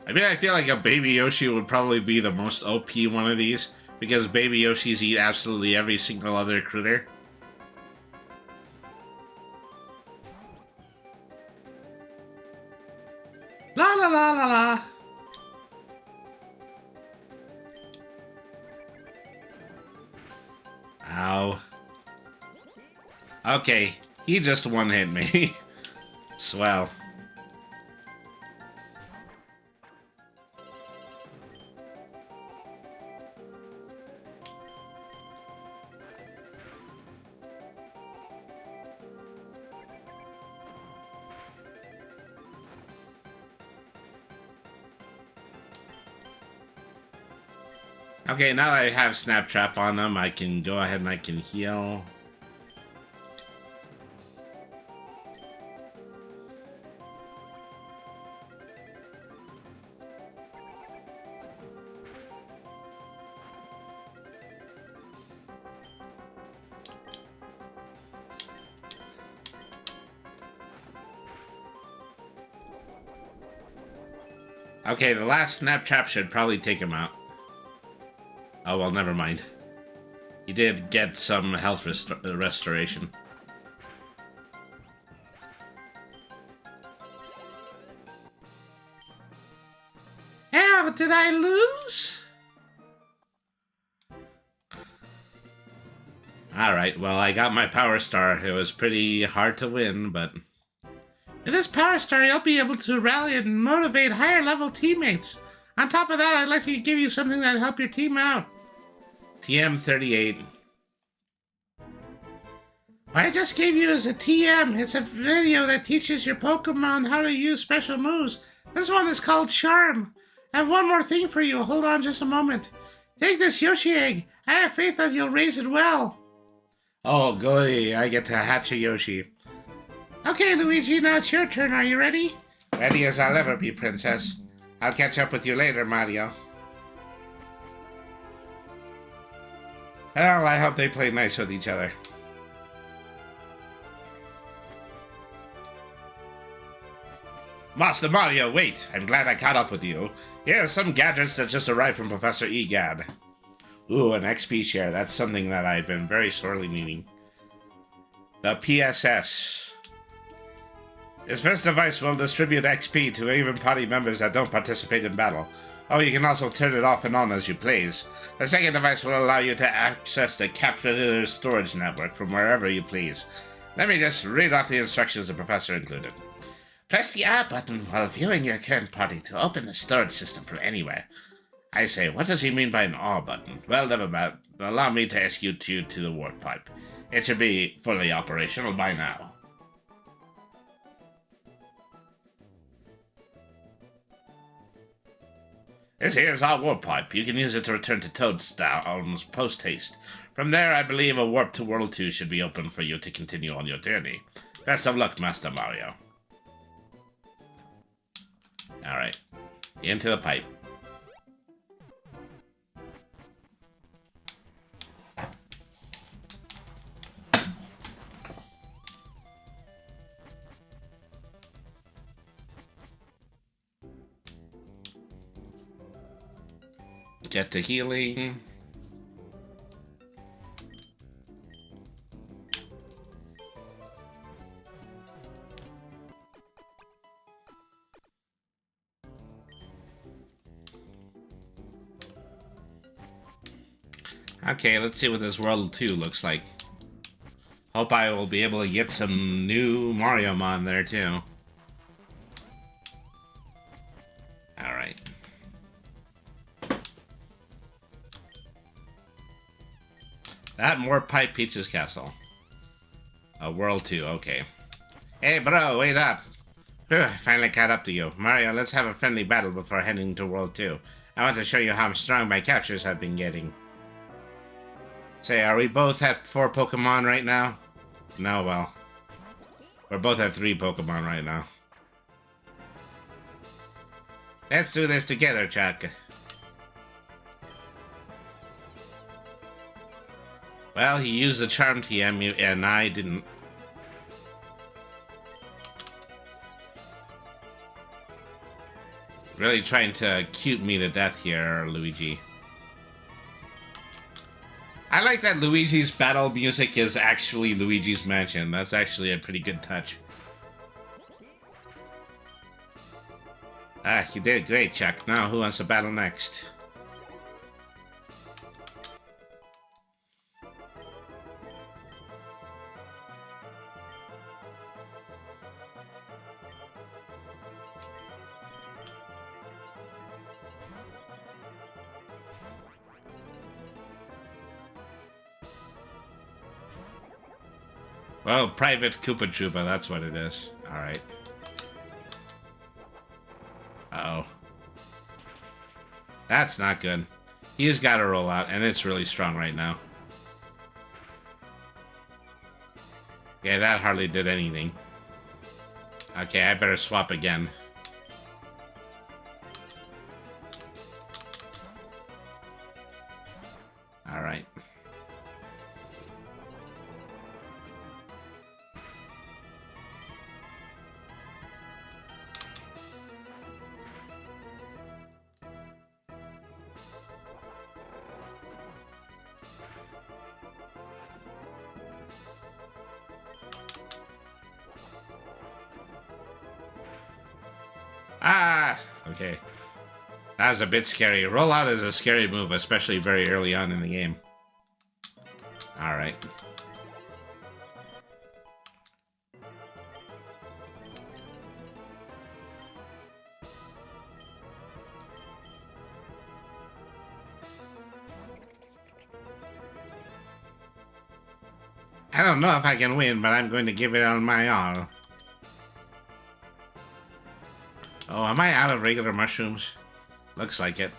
I mean, I feel like a Baby Yoshi would probably be the most OP one of these, because Baby Yoshis eat absolutely every single other critter. La la la la la. Ow. Okay, he just one-hit me. Swell. Okay, now that I have Snap Trap on them, I can go ahead and I can heal. Okay, the last Snap Trap should probably take him out. Oh, well, never mind. He did get some health restoration. How did I lose? Alright, well, I got my Power Star. It was pretty hard to win, but... With this Power Star, you'll be able to rally and motivate higher-level teammates. On top of that, I'd like to give you something that'll help your team out. TM38. What I just gave you is a TM. It's a video that teaches your Pokemon how to use special moves. This one is called Charm. I have one more thing for you. Hold on just a moment. Take this Yoshi egg. I have faith that you'll raise it well. Oh, goody. I get to hatch a Yoshi. Okay, Luigi, now it's your turn. Are you ready? Ready as I'll ever be, Princess. I'll catch up with you later, Mario. Well, I hope they play nice with each other. Master Mario, wait! I'm glad I caught up with you. Here are some gadgets that just arrived from Professor Egad. Ooh, an XP share. That's something that I've been very sorely needing. The PSS. This first device will distribute XP to even party members that don't participate in battle. Oh, you can also turn it off and on as you please. The second device will allow you to access the capture storage network from wherever you please. Let me just read off the instructions the professor included. Press the R button while viewing your current party to open the storage system from anywhere. I say, what does he mean by an R button? Well, never mind. Allow me to execute you to the warp pipe. It should be fully operational by now. This here's our warp pipe. You can use it to return to Toadstown's post-haste. From there, I believe a warp to World 2 should be open for you to continue on your journey. Best of luck, Master Mario. Alright. Into the pipe. Get to healing. Okay, let's see what this World 2 looks like. Hope I will be able to get some new Mariomon there too. Alright. That more Pipe Peach's castle. World 2, okay. Hey, bro, wait up. Whew, I finally caught up to you. Mario, let's have a friendly battle before heading to World 2. I want to show you how strong my captures have been getting. Say, are we both at 4 Pokemon right now? No, well. We're both at 3 Pokemon right now. Let's do this together, Chuck. Well, he used the Charm TM and I didn't. Really trying to cute me to death here, Luigi. I like that Luigi's battle music is actually Luigi's Mansion. That's actually a pretty good touch. Ah, you did great, Chuck. Now, who wants to battle next? Well, Private Koopa Troopa, that's what it is. Alright. Uh-oh. That's not good. He's got to roll out, and it's really strong right now. Yeah, that hardly did anything. Okay, I better swap again. Alright. Ah! Okay. That was a bit scary. Rollout is a scary move, especially very early on in the game. Alright. I don't know if I can win, but I'm going to give it on my all. Oh, am I out of regular mushrooms? Looks like it.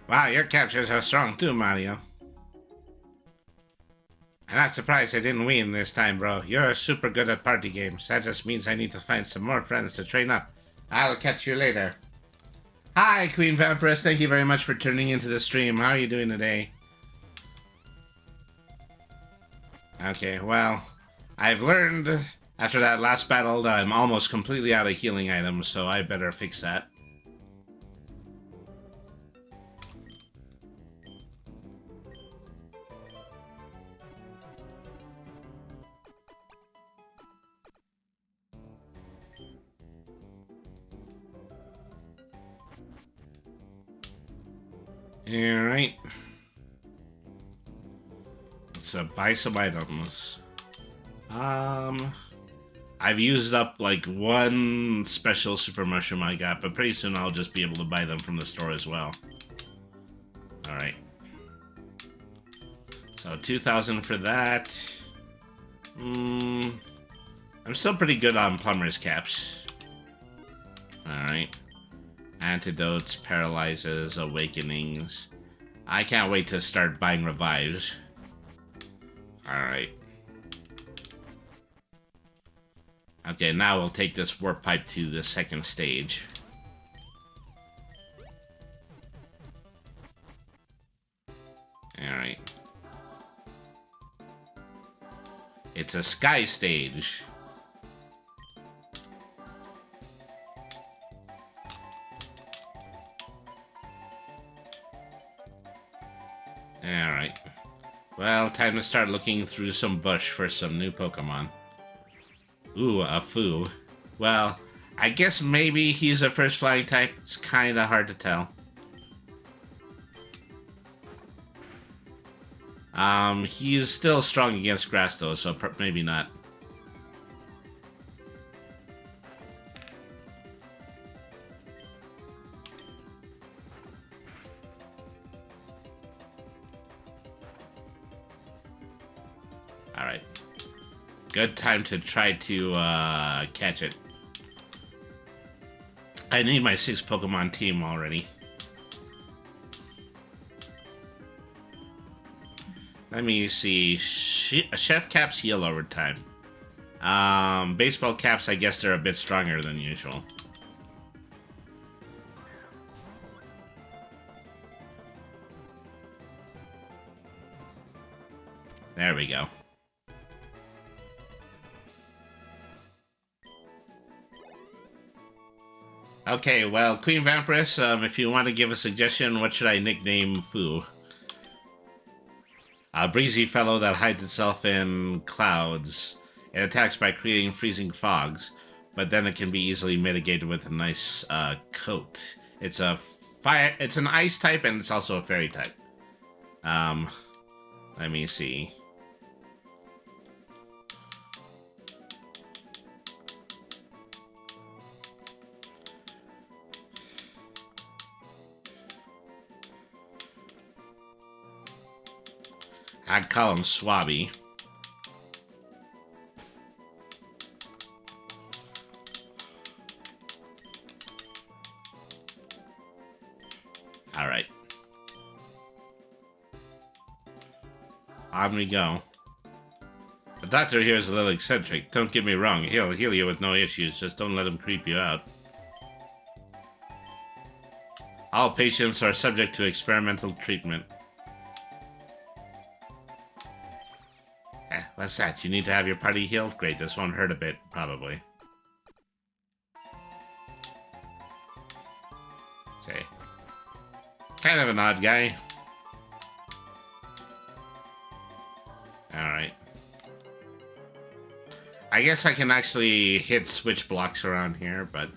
Wow, your captures are strong too, Mario. I'm not surprised I didn't win this time, bro. You're super good at party games. That just means I need to find some more friends to train up. I'll catch you later. Hi, Queen Vampiress. Thank you very much for tuning into the stream. How are you doing today? Okay, well, I've learned after that last battle that I'm almost completely out of healing items, so I better fix that. Alright. Let's buy some items. I've used up like one special super mushroom I got, but pretty soon I'll just be able to buy them from the store as well. Alright. So 2,000 for that. I'm still pretty good on plumber's caps. Alright. Antidotes, paralyzes, awakenings. I can't wait to start buying revives. Alright. Okay, now we'll take this warp pipe to the second stage. Alright. It's a sky stage. Alright. Well, time to start looking through some bush for some new Pokemon. Ooh, a Foo. Well, I guess maybe he's a first flying type. It's kinda hard to tell. He's still strong against grass though, so maybe not. Alright. Good time to try to catch it. I need my 6 Pokemon team already. Let me see. Chef Caps heal over time. Baseball Caps, I guess they're a bit stronger than usual. There we go. Okay, well, Queen Vampiress, if you want to give a suggestion, what should I nickname Foo? A breezy fellow that hides itself in clouds. It attacks by creating freezing fogs, but then it can be easily mitigated with a nice coat. It's a fire. It's an ice type, and it's also a fairy type. Let me see. I'd call him Swabby. Alright. On we go. The doctor here is a little eccentric. Don't get me wrong, he'll heal you with no issues, just don't let him creep you out. All patients are subject to experimental treatment. What's that? You need to have your party healed? Great, this won't hurt a bit, probably. Say. Kind of an odd guy. Alright. I guess I can actually hit switch blocks around here, but...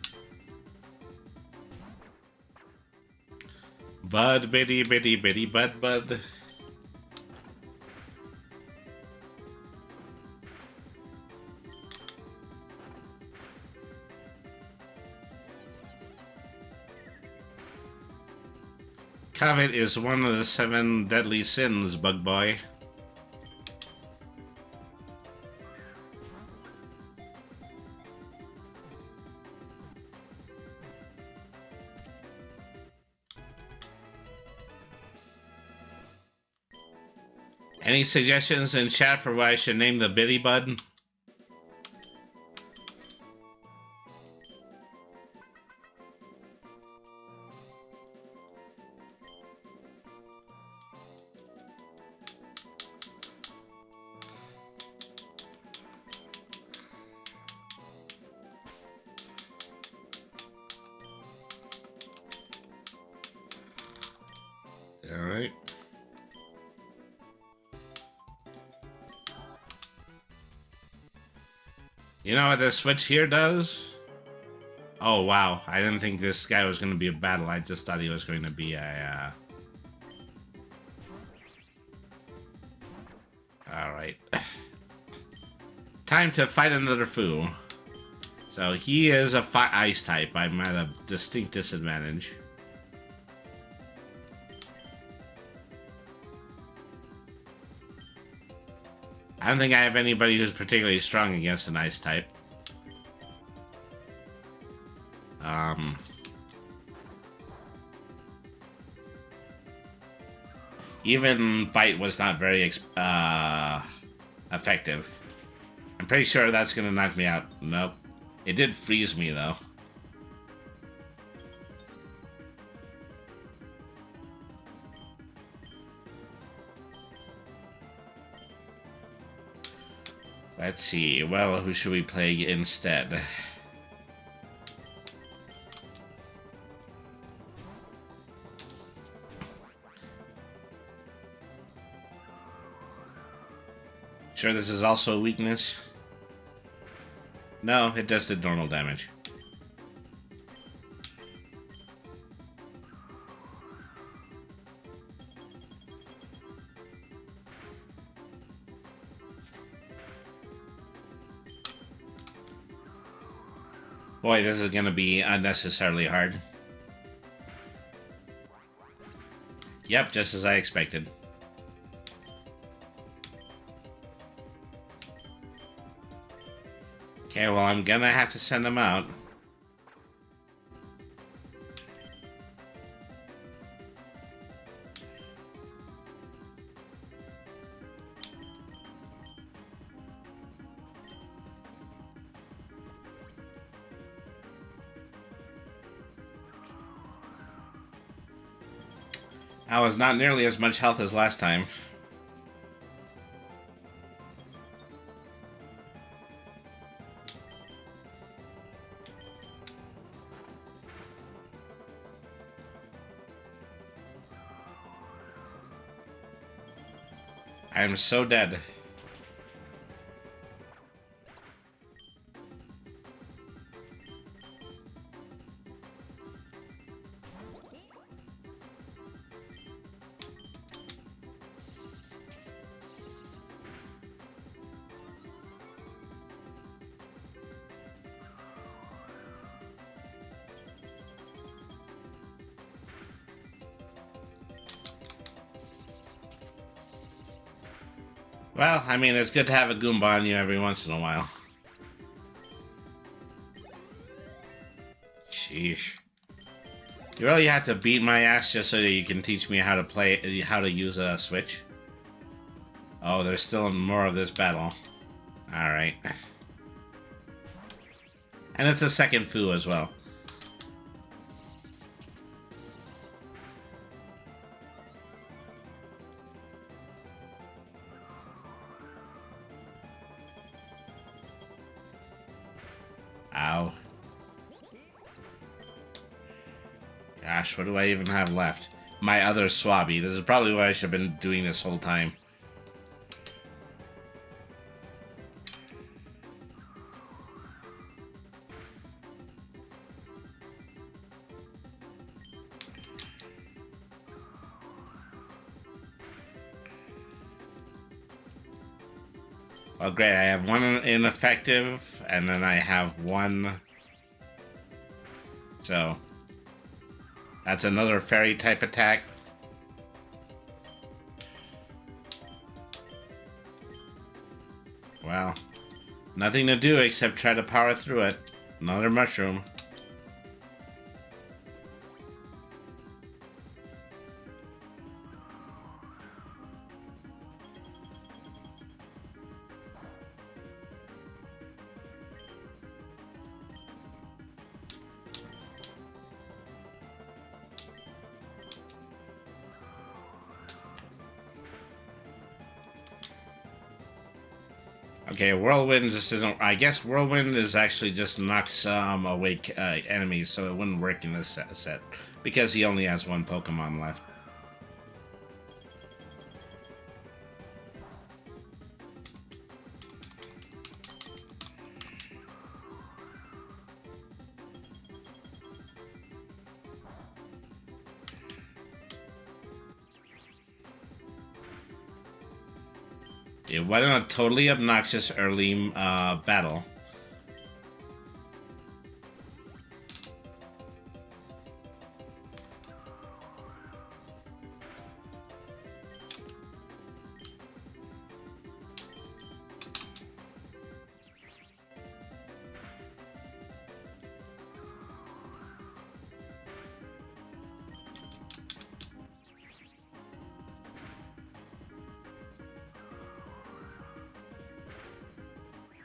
Bud, bitty, bitty, bitty, bud, bud. Covet is one of the 7 deadly sins, Bug Boy. Any suggestions in chat for what I should name the Bitty Bud? Alright. You know what this switch here does? Oh, wow. I didn't think this guy was going to be a battle. I just thought he was going to be a... Alright. Time to fight another Foo. So he is a ice type. I'm at a distinct disadvantage. I don't think I have anybody who's particularly strong against an ice type. Even Bite was not very effective. I'm pretty sure that's gonna knock me out. Nope. It did freeze me, though. Let's see. Well, who should we play instead? Sure this is also a weakness? No, it does the normal damage. Boy, this is gonna be unnecessarily hard. Yep, just as I expected. Okay, well, I'm gonna have to send them out. That was not nearly as much health as last time. I am so dead. Well, I mean, it's good to have a Goomba on you every once in a while. Sheesh. You really have to beat my ass just so that you can teach me how to play, how to use a Switch? Oh, there's still more of this battle. Alright. And it's a second Foo as well. Ow. Gosh, what do I even have left? My other Swabby. This is probably what I should have been doing this whole time. Well, great. I have one ineffective, and then I have one. So, that's another fairy type attack. Well, nothing to do except try to power through it. Another mushroom. Okay, Whirlwind just isn't... I guess Whirlwind is actually just knocks awake enemies, so it wouldn't work in this set. Because he only has one Pokemon left. It wasn't a totally obnoxious early battle.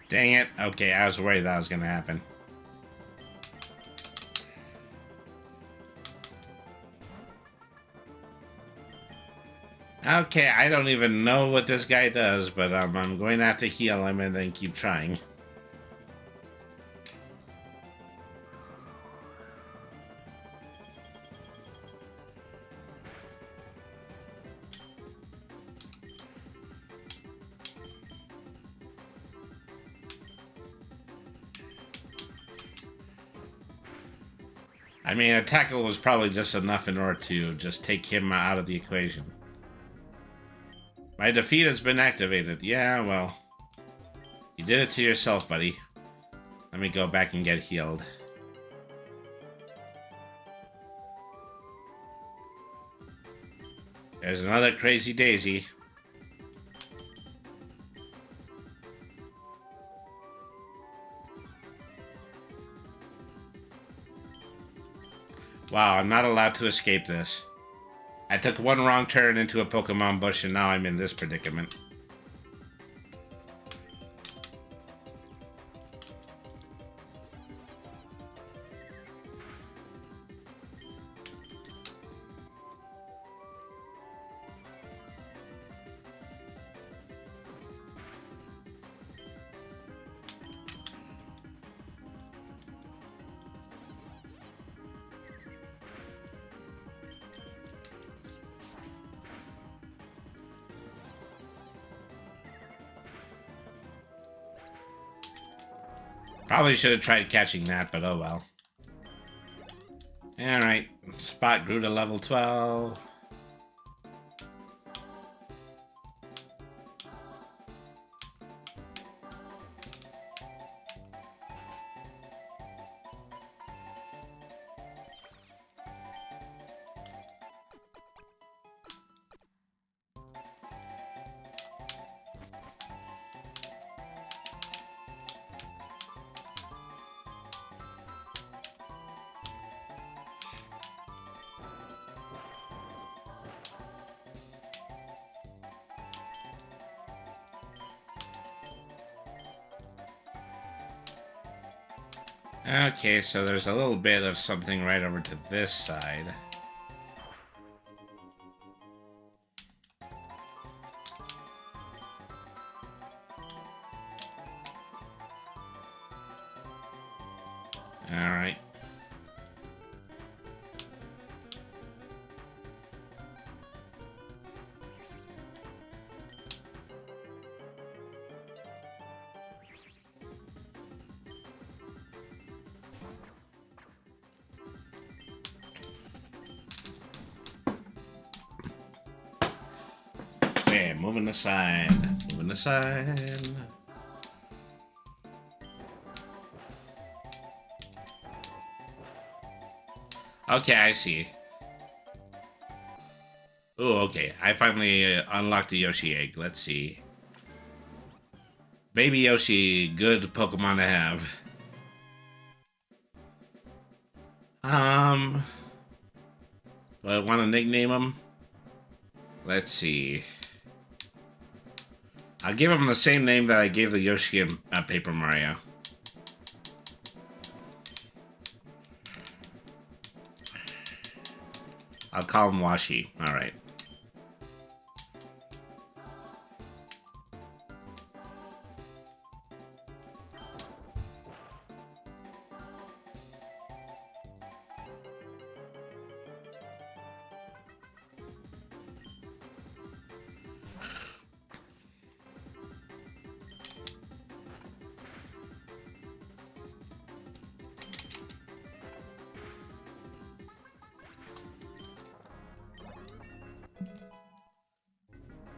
Dang it. Okay, I was worried that was going to happen. Okay, I don't even know what this guy does, but I'm going to have to heal him and then keep trying. I mean, a tackle was probably just enough in order to just take him out of the equation. My defeat has been activated. Yeah, well. You did it to yourself, buddy. Let me go back and get healed. There's another crazy daisy. Wow, I'm not allowed to escape this. I took one wrong turn into a Pokemon bush and now I'm in this predicament. Probably should have tried catching that, but oh well. Alright, Spot grew to level 12. Okay, so there's a little bit of something right over to this side. Alright. Okay, moving aside. Moving aside. Okay, I see. Oh, okay. I finally unlocked the Yoshi egg. Let's see. Baby Yoshi, good Pokemon to have. Do I want to nickname him? Let's see. I'll give him the same name that I gave the Yoshi in Paper Mario. I'll call him Washi. Alright.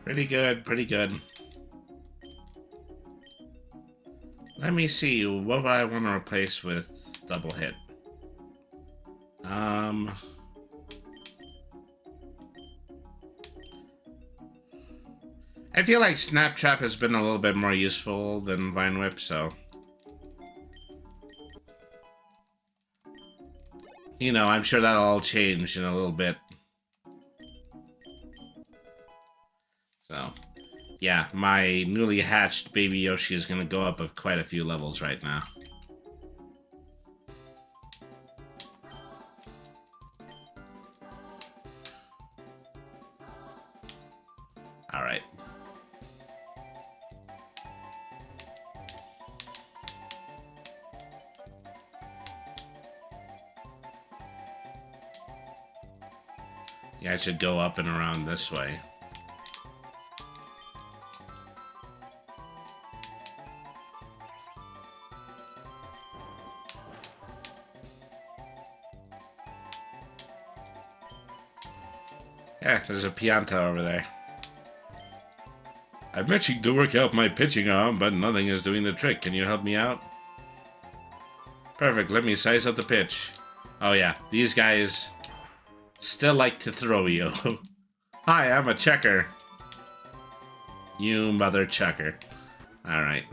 Pretty good, pretty good. Let me see, what would I want to replace with double hit? I feel like Snap Trap has been a little bit more useful than Vine Whip, so... You know, I'm sure that'll all change in a little bit. So, yeah, my newly hatched baby Yoshi is going to go up of quite a few levels right now. Alright. Yeah, I should go up and around this way. Yeah, there's a Pianta over there. I'm itching to work out my pitching arm, but nothing is doing the trick. Can you help me out? Perfect, let me size up the pitch. Oh yeah, these guys still like to throw you. Hi, I'm a checker. You mother chucker. Alright.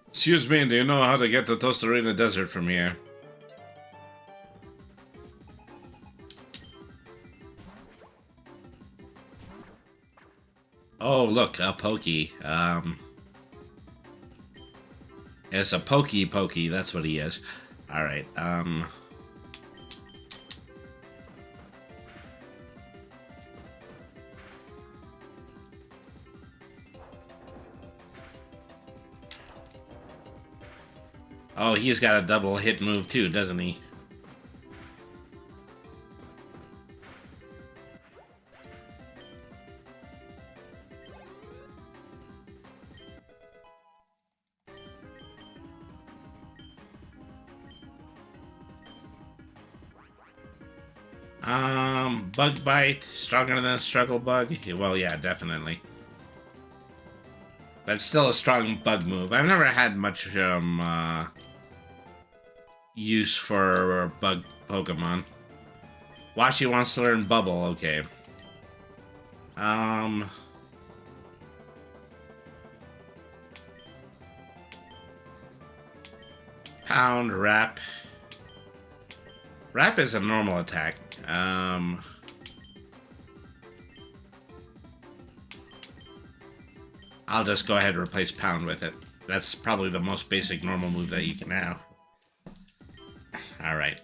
Excuse me, do you know how to get to Tostarena Desert from here? Oh, look, a Pokey. It's a Pokey, that's what he is. Alright, Oh, he's got a double hit move too, doesn't he? Bug Bite, stronger than Struggle Bug? Well, yeah, definitely. But still a strong bug move. I've never had much, use for bug Pokemon. Washi wants to learn Bubble, okay. Pound, Wrap. Wrap is a normal attack. I'll just go ahead and replace Pound with it. That's probably the most basic normal move that you can have. Alright.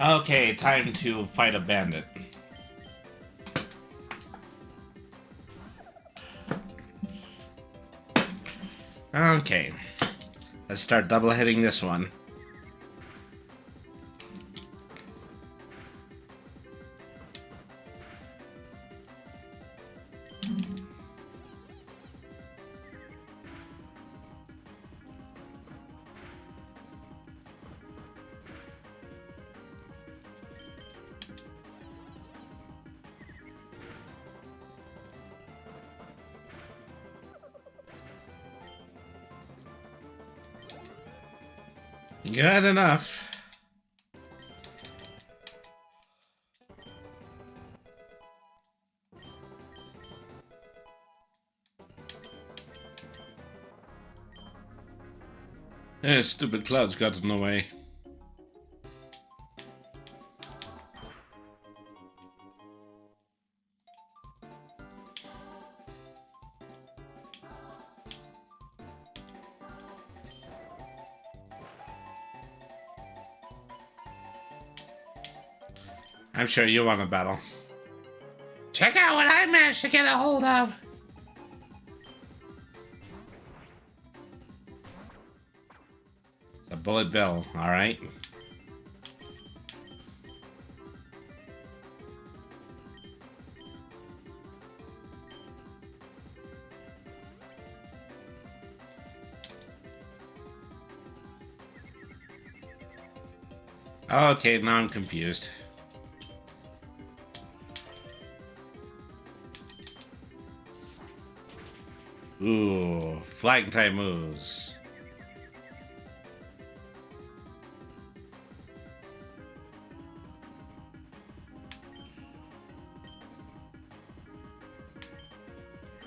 Okay, time to fight a bandit. Okay. Let's start double hitting this one. Good enough. Yeah, stupid clouds got in the way. I'm sure you want a battle. Check out what I managed to get a hold of. It's a Bullet Bill, alright. Okay, now I'm confused. Ooh, flying type moves.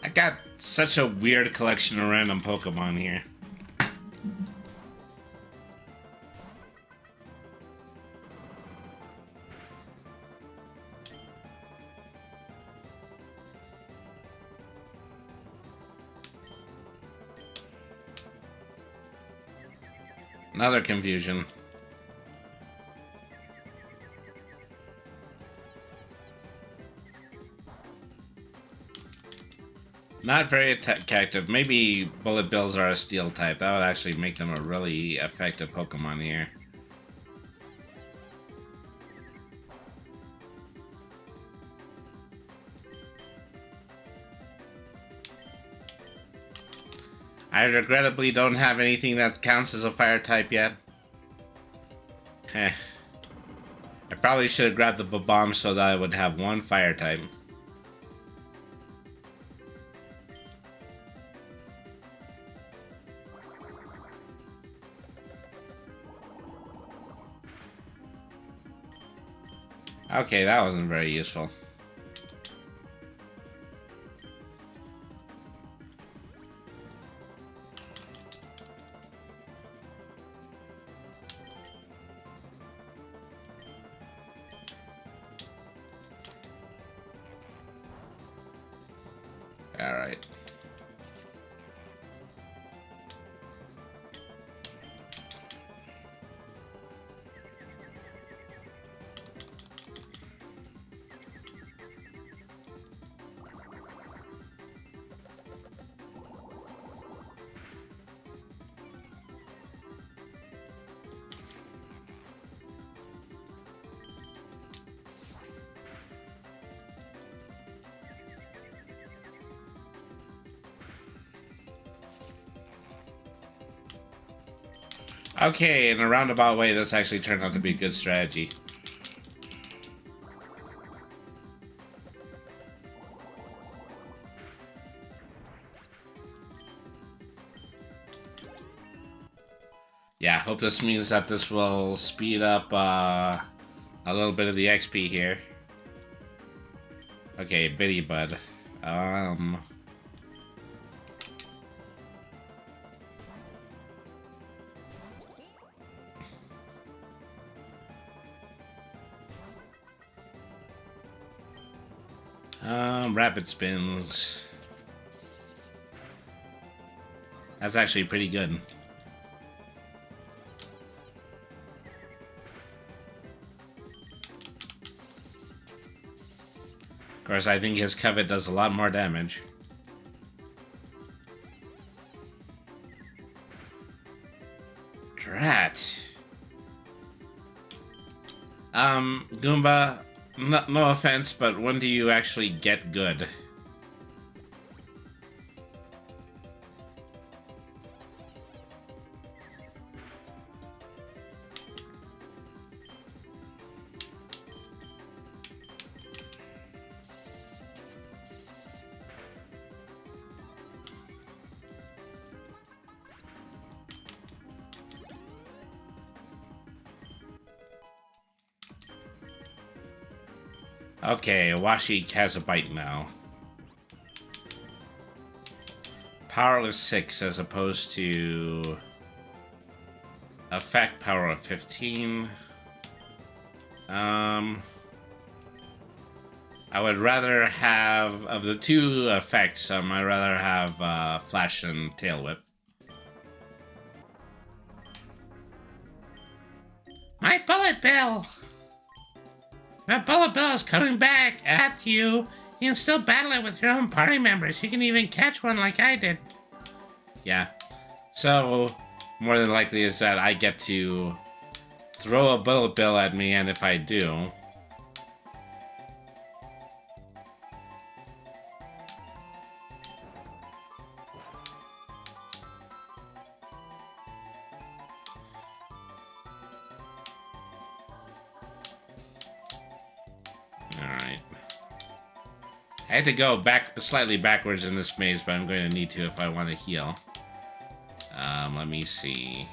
I got such a weird collection of random Pokemon here. Another confusion. Not very active. Maybe Bullet Bills are a steel type. That would actually make them a really effective Pokemon here. I regrettably don't have anything that counts as a fire type yet. Heh. I probably should have grabbed the bomb so that I would have one fire type. Okay, that wasn't very useful. All right. Okay, in a roundabout way, this actually turned out to be a good strategy. Yeah, hope this means that this will speed up a little bit of the XP here. Okay, Bitty Bud. Rapid spins. That's actually pretty good. Of course, I think his covet does a lot more damage. Drat. Goomba, no offense, but when do you actually get good? Okay, Washi has a bite now. Power of 6 as opposed to effect power of 15. I would rather have, of the two effects, I'd rather have Flash and Tail Whip. My Bullet Bill! The Bullet Bill is coming back at you. You can still battle it with your own party members. You can even catch one like I did. Yeah. So, more than likely is that I get to throw a Bullet Bill at me, and if I do... Alright. I had to go slightly backwards in this maze, but I'm going to need to if I want to heal. Let me see.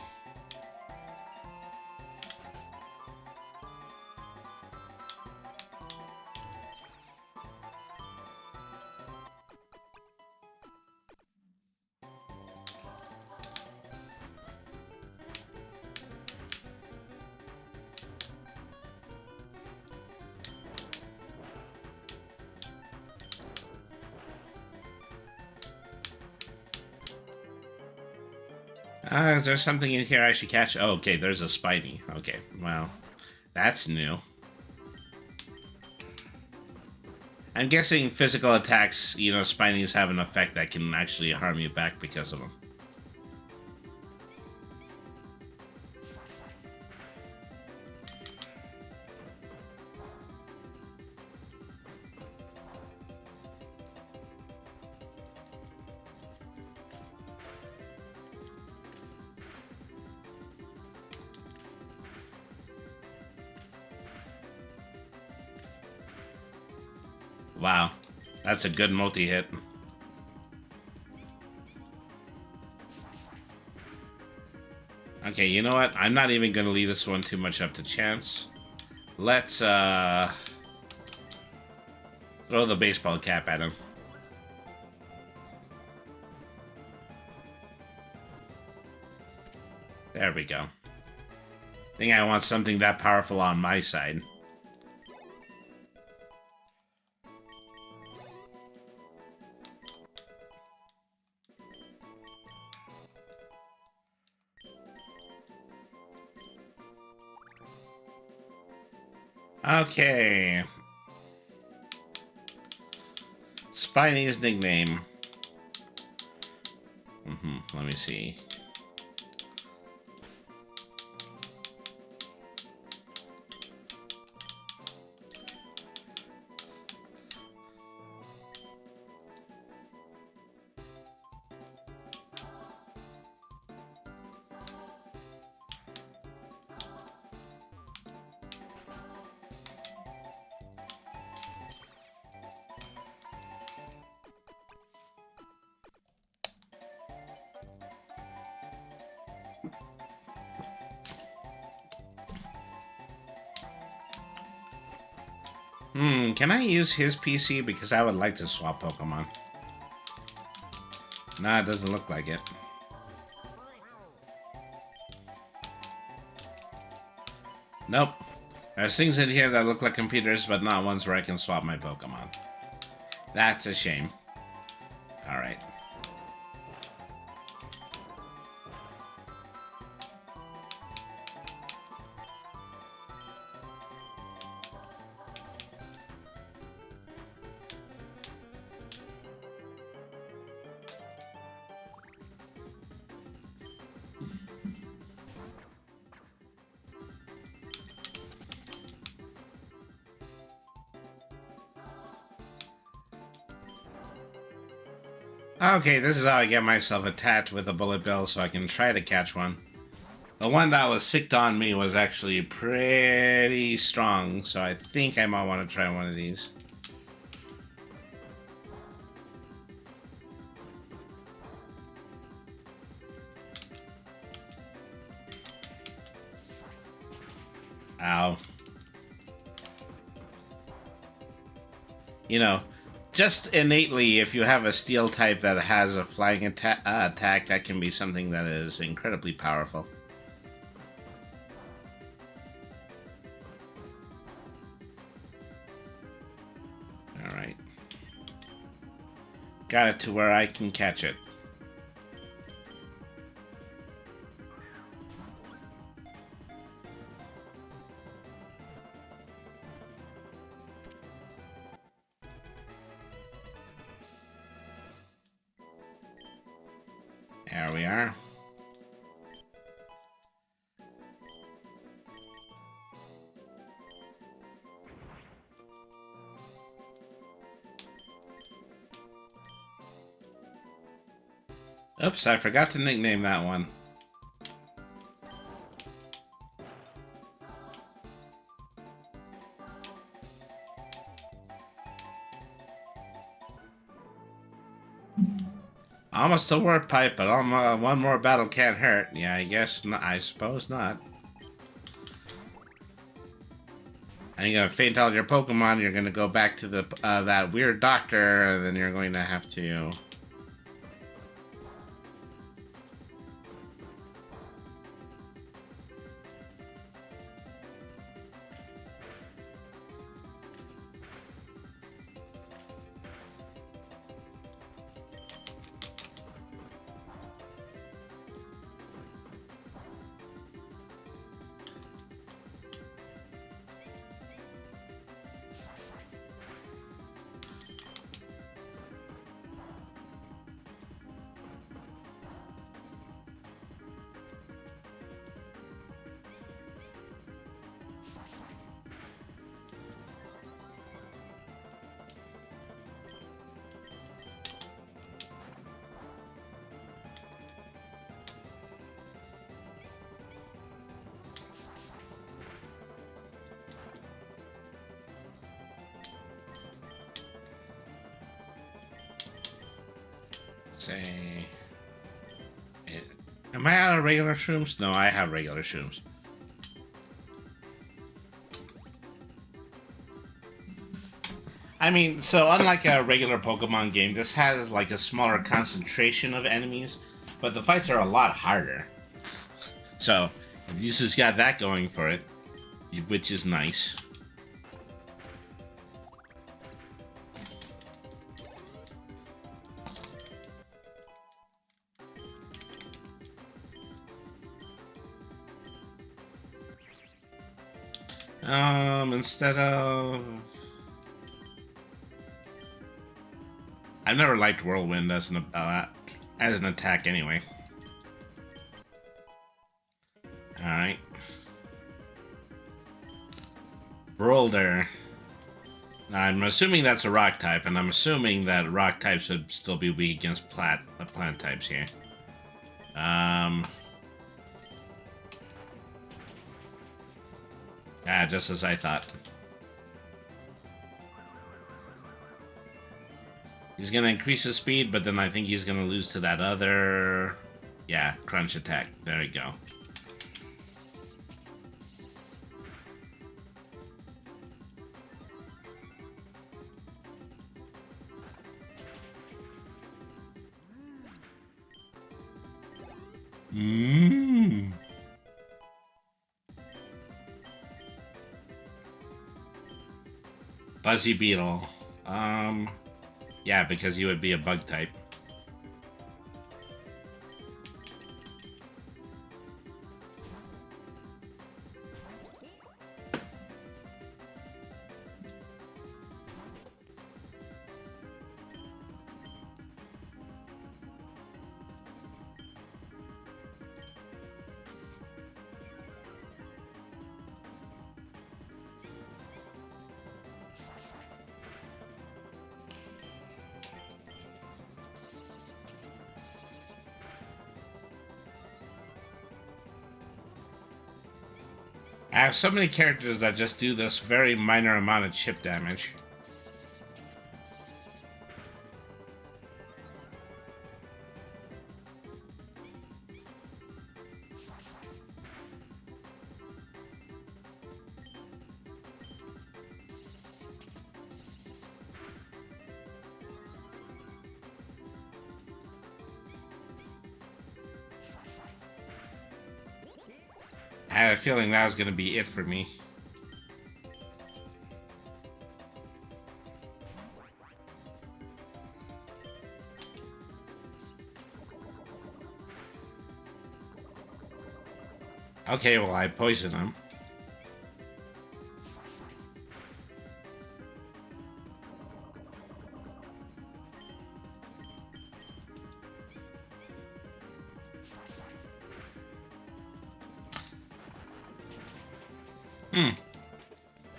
Is there something in here I should catch? Oh, okay, there's a Spidey. Okay, well, that's new. I'm guessing physical attacks, you know, Spideys have an effect that can actually harm you back because of them. Wow. That's a good multi-hit. Okay, you know what? I'm not even going to leave this one too much up to chance. Let's, throw the baseball cap at him. There we go. I think I want something that powerful on my side. Okay. Spiney's nickname. Let me see. Can I use his PC? Because I would like to swap Pokemon. Nah, it doesn't look like it. Nope. There's things in here that look like computers, but not ones where I can swap my Pokemon. That's a shame. Alright. Okay, this is how I get myself attacked with a bullet bill so I can try to catch one. The one that was sicked on me was actually pretty strong, so I think I might want to try one of these. Ow. You know, just innately, if you have a steel type that has a flying attack, that can be something that is incredibly powerful. Alright. Got it to where I can catch it. There we are. Oops, I forgot to nickname that one. Almost a word pipe, but one more battle can't hurt. Yeah, I guess not. I suppose not. And you're gonna faint all your Pokemon. You're gonna go back to the that weird doctor, and then you're going to have to. say... Am I out of regular shrooms? No, I have regular shrooms. I mean, so unlike a regular Pokemon game, this has like a smaller concentration of enemies, but the fights are a lot harder. So, this has got that going for it, which is nice. Instead of... I've never liked Whirlwind as an attack anyway. Alright. Boulder. I'm assuming that's a rock type, and I'm assuming that rock types would still be weak against plant types here. Yeah, just as I thought. He's gonna increase his speed, but then I think he's gonna lose to that other... Yeah, crunch attack. There we go. Buzzy Beetle. Yeah, because he would be a bug type. I have so many characters that just do this very minor amount of chip damage. I had a feeling that was going to be it for me. Okay, well, I poisoned him.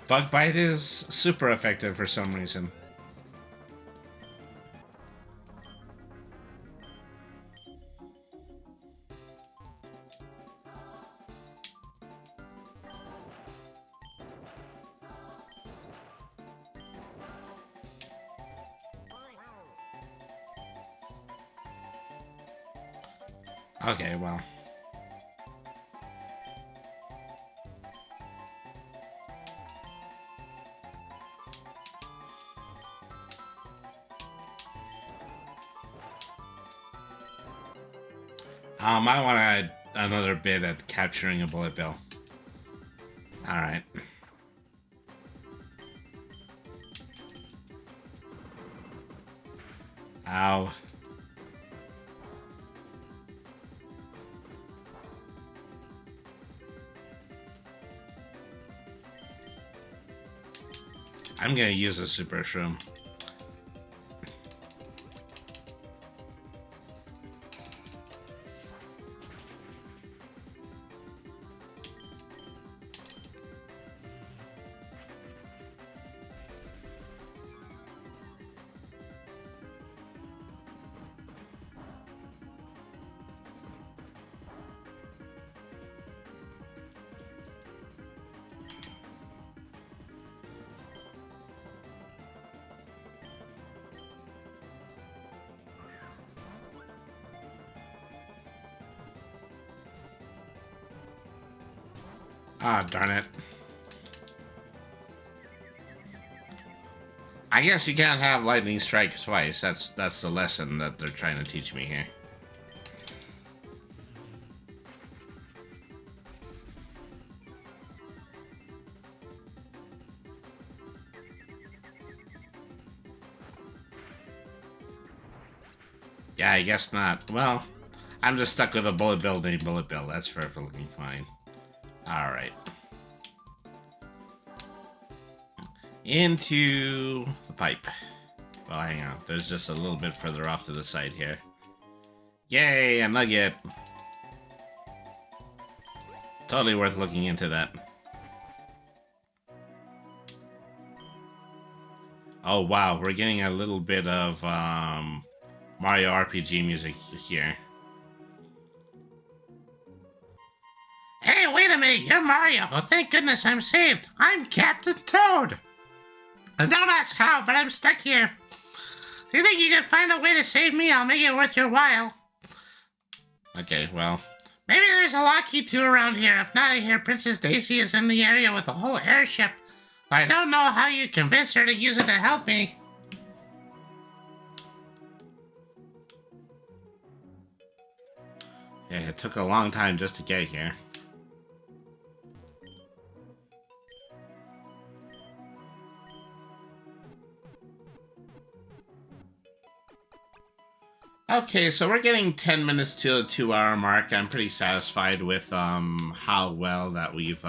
Bug Bite is super effective for some reason. Okay, well. I want another bit at capturing a bullet bill. Alright. Ow. I'm gonna use a super shroom. Ah, darn it. I guess you can't have lightning strike twice. That's the lesson that they're trying to teach me here. Yeah, I guess not. Well, I'm just stuck with a bullet bill named Bullet Bill. That's perfectly fine. Alright. Into the pipe. Well, hang on. There's just a little bit further off to the side here. Yay, a nugget. Totally worth looking into that. Oh, wow. We're getting a little bit of Mario RPG music here. Hey, wait a minute, you're Mario. Oh, thank goodness I'm saved. I'm Captain Toad. And don't ask how, but I'm stuck here. Do you think you can find a way to save me? I'll make it worth your while. Okay, well. Maybe there's a lock key too around here. If not, I hear Princess Daisy is in the area with a whole airship. I don't know how you convince her to use it to help me. Yeah, it took a long time just to get here. Okay, so we're getting 10 minutes to the 2-hour mark. I'm pretty satisfied with how well that we've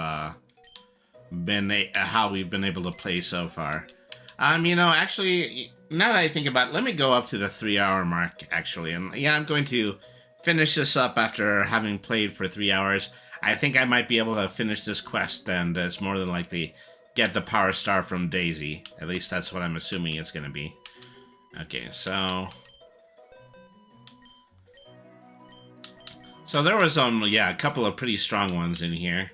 been able to play so far. You know, actually, now that I think about it, let me go up to the 3-hour mark, actually. And yeah, I'm going to finish this up after having played for 3 hours. I think I might be able to finish this quest, and it's more than likely get the Power Star from Daisy. At least that's what I'm assuming it's going to be. Okay, so there was a couple of pretty strong ones in here.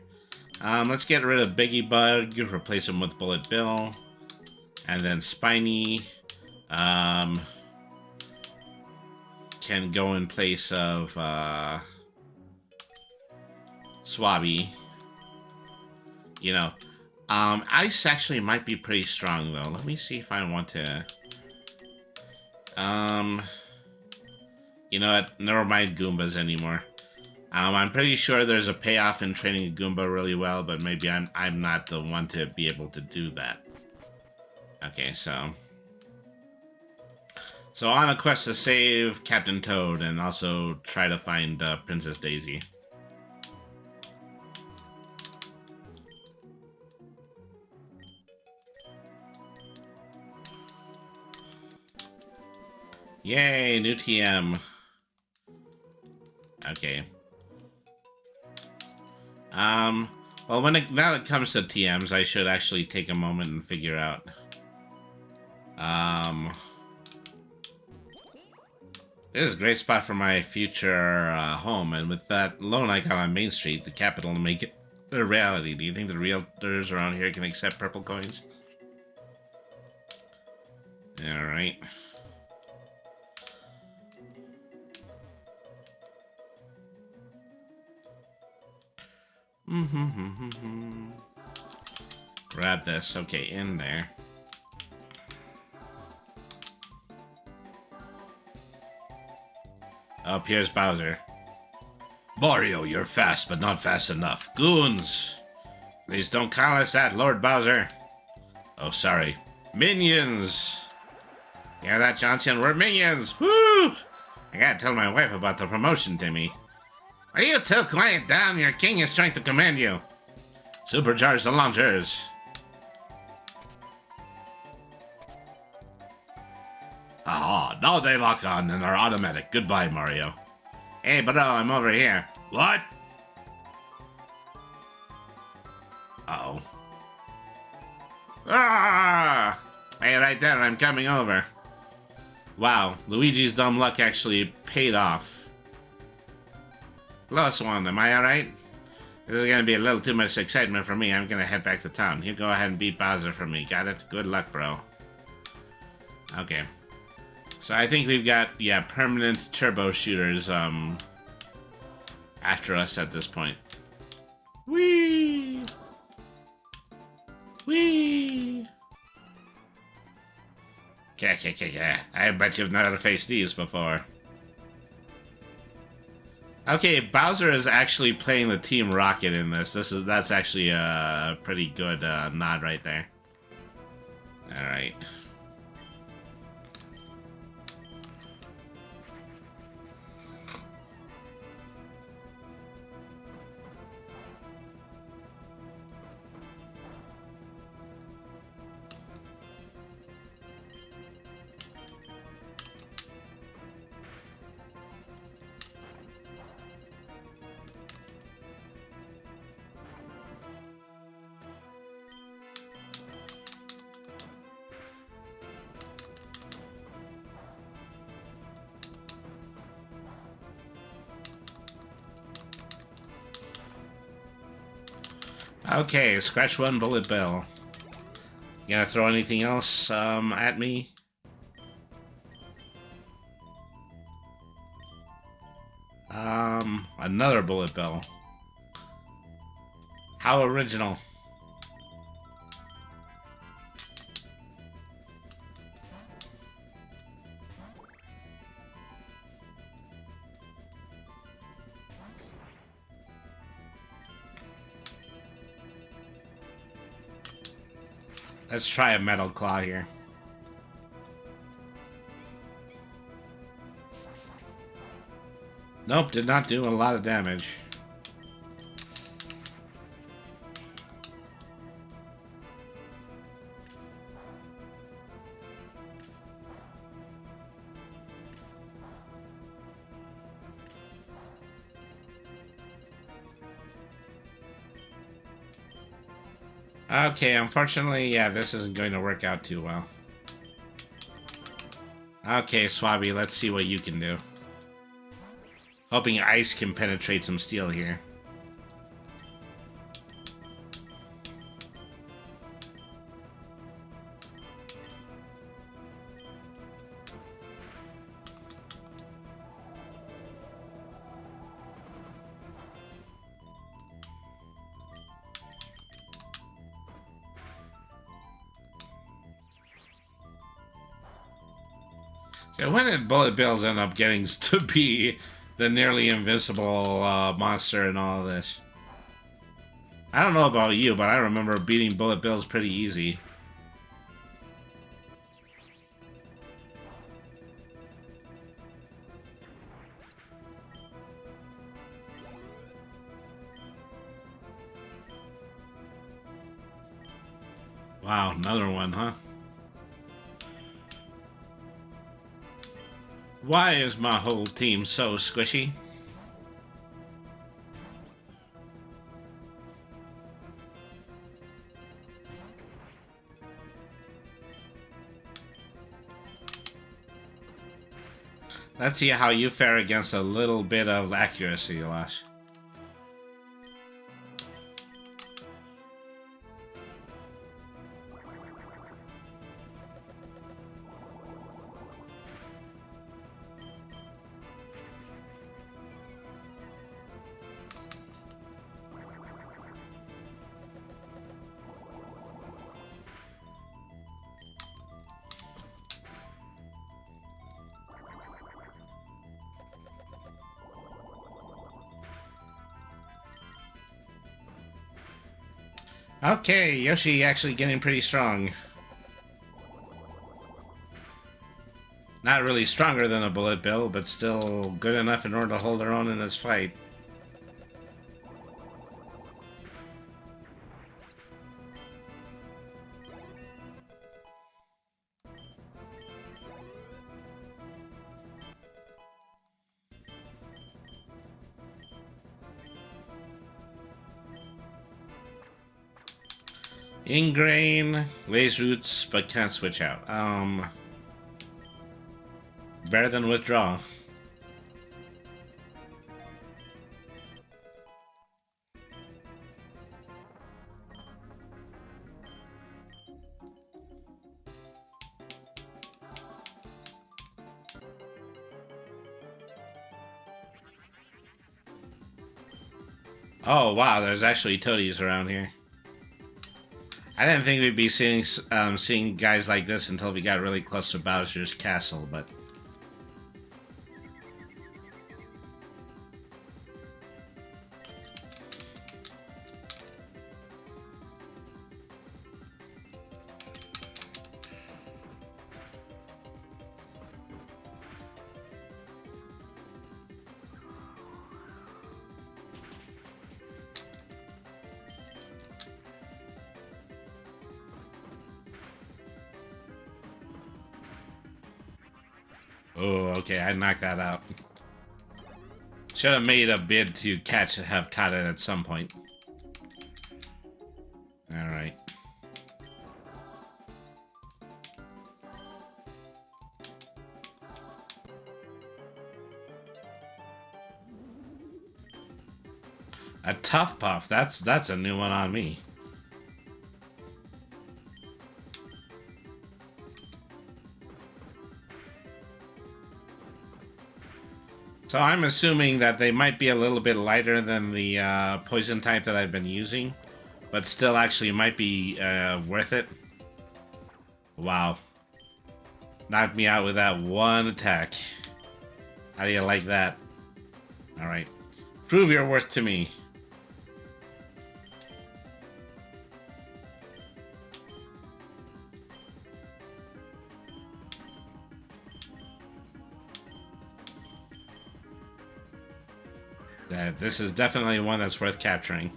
Let's get rid of Biggie Bug, replace him with Bullet Bill, and then Spiny can go in place of Swabby. You know, Ice actually might be pretty strong though. Let me see if I want to. You know what? Never mind Goombas anymore. I'm pretty sure there's a payoff in training a Goomba really well, but maybe I'm not the one to be able to do that. Okay, so on a quest to save Captain Toad and also try to find Princess Daisy. Yay, new TM. Okay. Well, now it comes to TMs, I should actually take a moment and figure out. This is a great spot for my future home, and with that loan I got on Main Street, the capital, to make it a reality. Do you think the realtors around here can accept purple coins? Alright. Grab this. Okay, in there. Oh, here's Bowser. Mario, you're fast, but not fast enough. Goons! Please don't call us that, Lord Bowser. Oh, sorry. Minions! Hear that, Johnson? We're minions! Woo! I gotta tell my wife about the promotion, Timmy. Are you two quiet down? Your king is trying to command you. Supercharge the launchers. Ah, now they lock on and are automatic. Goodbye, Mario. Hey, bro, I'm over here. What? Uh-oh. Ah! Hey, right there, I'm coming over. Wow, Luigi's dumb luck actually paid off. Close one, am I alright? This is gonna be a little too much excitement for me. I'm gonna head back to town. You go ahead and beat Bowser for me. Got it? Good luck, bro. Okay. So I think we've got, yeah, permanent turbo shooters, after us at this point. Whee! Whee! Yeah. I bet you've never faced these before. Okay, Bowser is actually playing the Team Rocket in this. That's actually a pretty good nod right there. All right. Okay, scratch one, Bullet Bill. You gonna throw anything else at me? Another Bullet Bill. How original. Let's try a Metal Claw here. Nope, did not do a lot of damage. Okay, unfortunately, yeah, this isn't going to work out too well. Okay, Swabby, let's see what you can do. Hoping ice can penetrate some steel here. So when did Bullet Bills end up getting to be the nearly invincible monster in all of this? I don't know about you, but I remember beating Bullet Bills pretty easy. Wow, another one, huh? Why is my whole team so squishy? Let's see how you fare against a little bit of accuracy loss. Okay, Yoshi actually getting pretty strong. Not really stronger than a Bullet Bill, but still good enough in order to hold her own in this fight. Ingrain, lays roots, but can't switch out. Better than withdraw. Oh wow, there's actually toadies around here. I didn't think we'd be seeing guys like this until we got really close to Bowser's castle, but... Oh, okay, I knocked that out. Should have made a bid to have caught it at some point. Alright. A tough puff, that's a new one on me. So I'm assuming that they might be a little bit lighter than the poison type that I've been using, but still actually might be worth it. Wow. Knocked me out with that one attack. How do you like that? Alright. Prove your worth to me. This is definitely one that's worth capturing.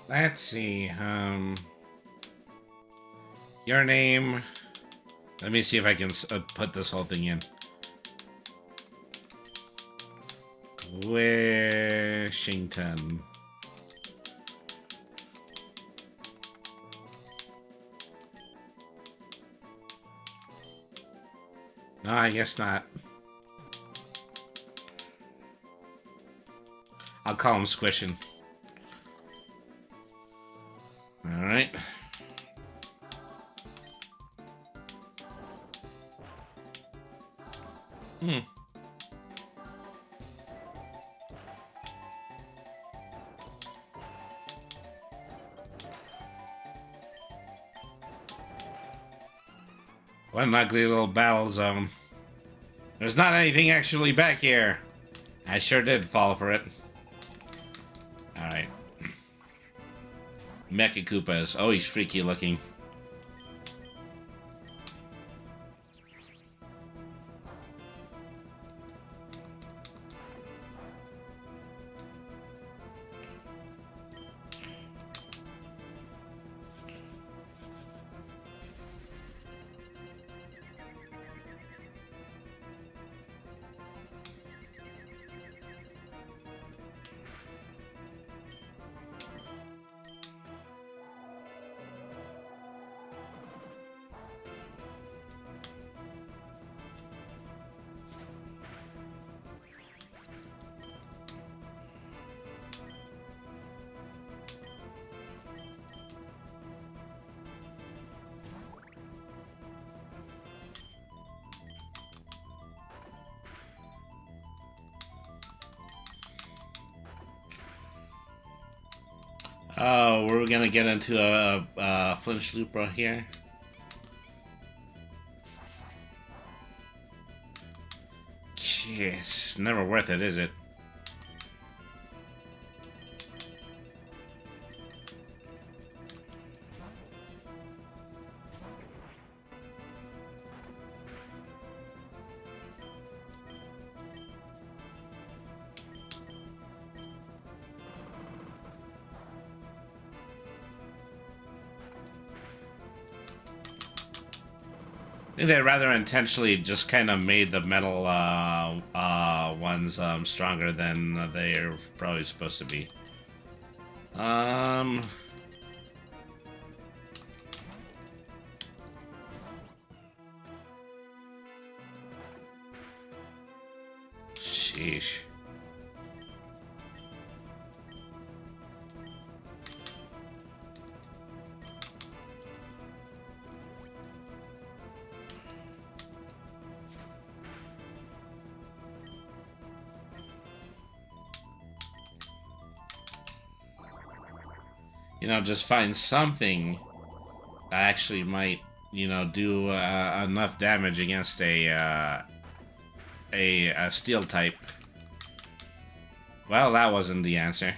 Let's see, your name. Let me see if I can put this whole thing in. Washington. No, I guess not. I'll call him Squishin'. Alright. What an ugly little battle zone. There's not anything actually back here. I sure did fall for it. Alright. Mecha Koopas. Oh, he's freaky looking. Oh, we're gonna get into a flinch loop right here. Yes, never worth it, is it? I think they rather intentionally just kind of made the metal ones stronger than they're probably supposed to be. Sheesh. You know, just find something that actually might, you know, do enough damage against a steel type. Well, that wasn't the answer.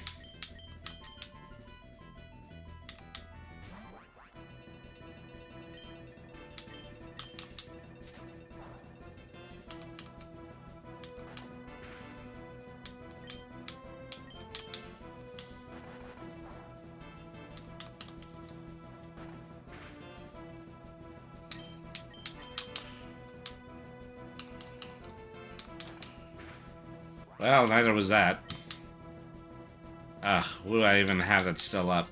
Well, neither was that. Ugh, what do I even have that's still up?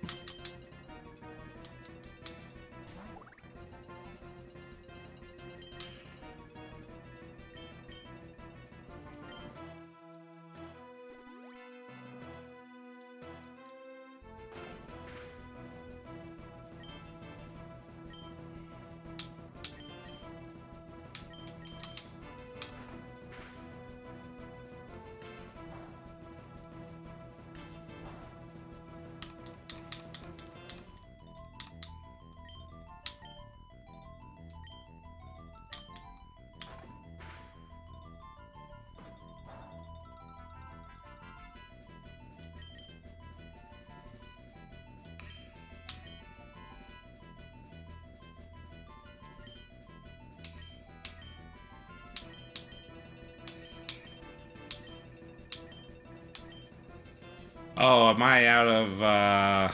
Oh, am I out of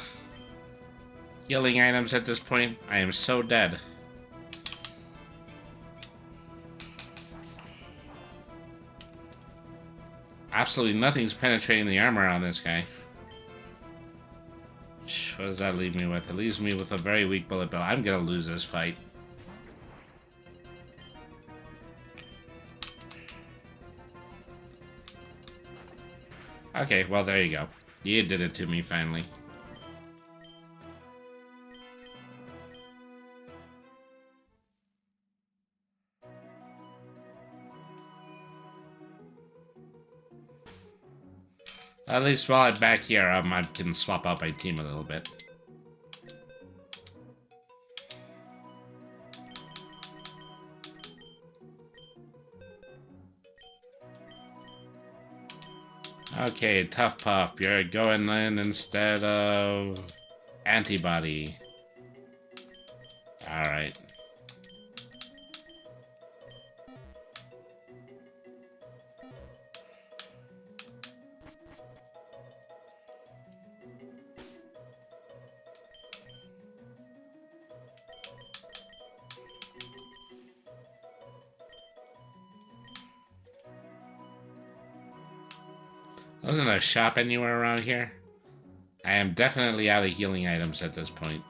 healing items at this point? I am so dead. Absolutely nothing's penetrating the armor on this guy. What does that leave me with? It leaves me with a very weak bullet bill. I'm gonna lose this fight. Okay, well, there you go. You did it to me, finally. At least while I'm back here, I can swap out my team a little bit. Okay, Tough Puff, you're going in instead of Antibody. Alright. Wasn't a shop anywhere around here? I am definitely out of healing items at this point.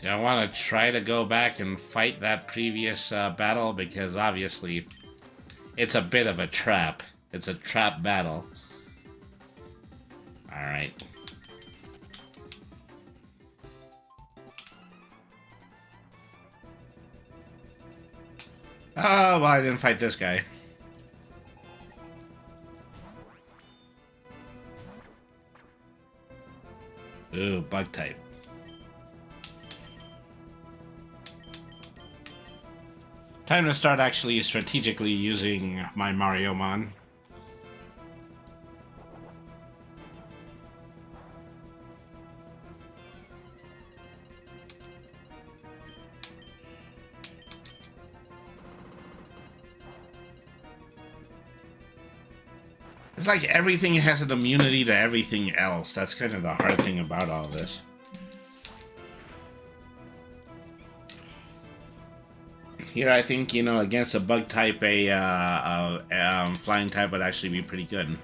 Do I want to try to go back and fight that previous battle? Because obviously it's a bit of a trap. It's a trap battle. Alright. Oh, well, I didn't fight this guy. Ooh, bug type. Time to start actually strategically using my Mariomon. It's like everything has an immunity to everything else. That's kind of the hard thing about all this. Here, I think, you know, against a bug type, flying type would actually be pretty good.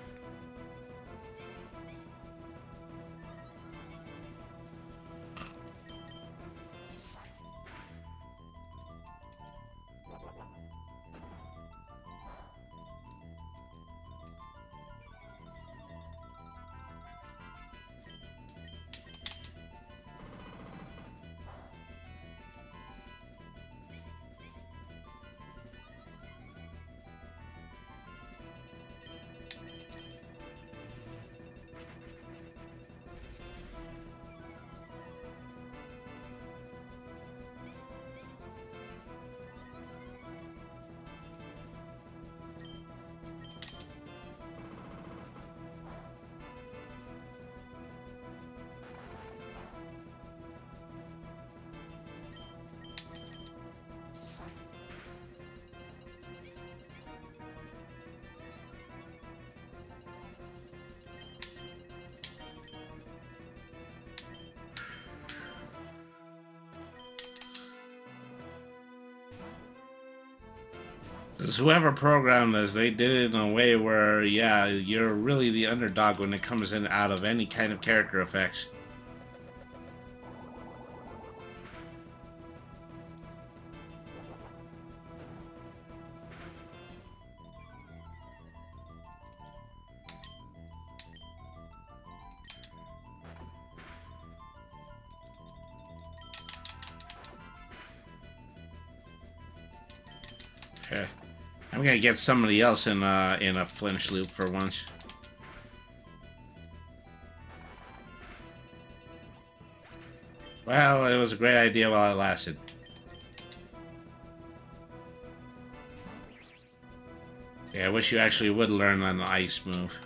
Because whoever programmed this, they did it in a way where, yeah, you're really the underdog when it comes in out of any kind of character effects. Okay. I'm gonna get somebody else in a flinch loop for once. Well, it was a great idea while it lasted. Yeah, I wish you actually would learn on the ice move.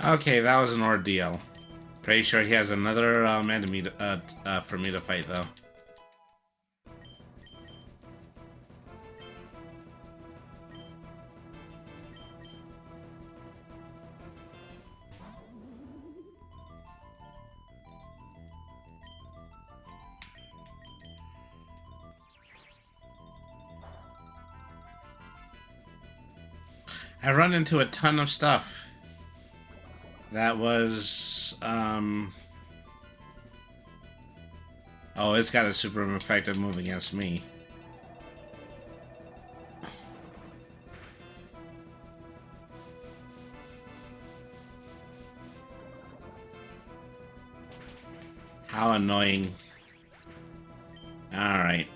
Okay, that was an ordeal. Pretty sure he has another enemy for me to fight, though. I run into a ton of stuff. That was, oh, it's got a super effective move against me. How annoying. Alright.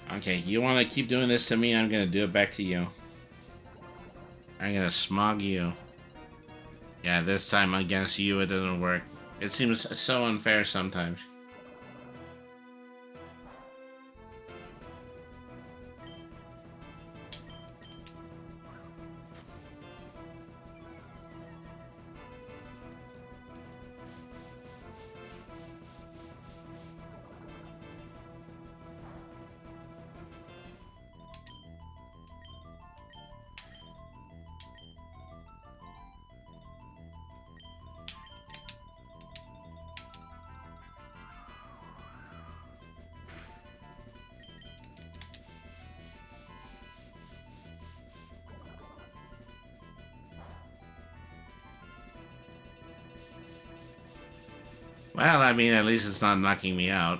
Okay, you want to keep doing this to me, I'm going to do it back to you. I'm going to smog you. Yeah, this time against you it doesn't work. It seems so unfair sometimes. Well, I mean, at least it's not knocking me out.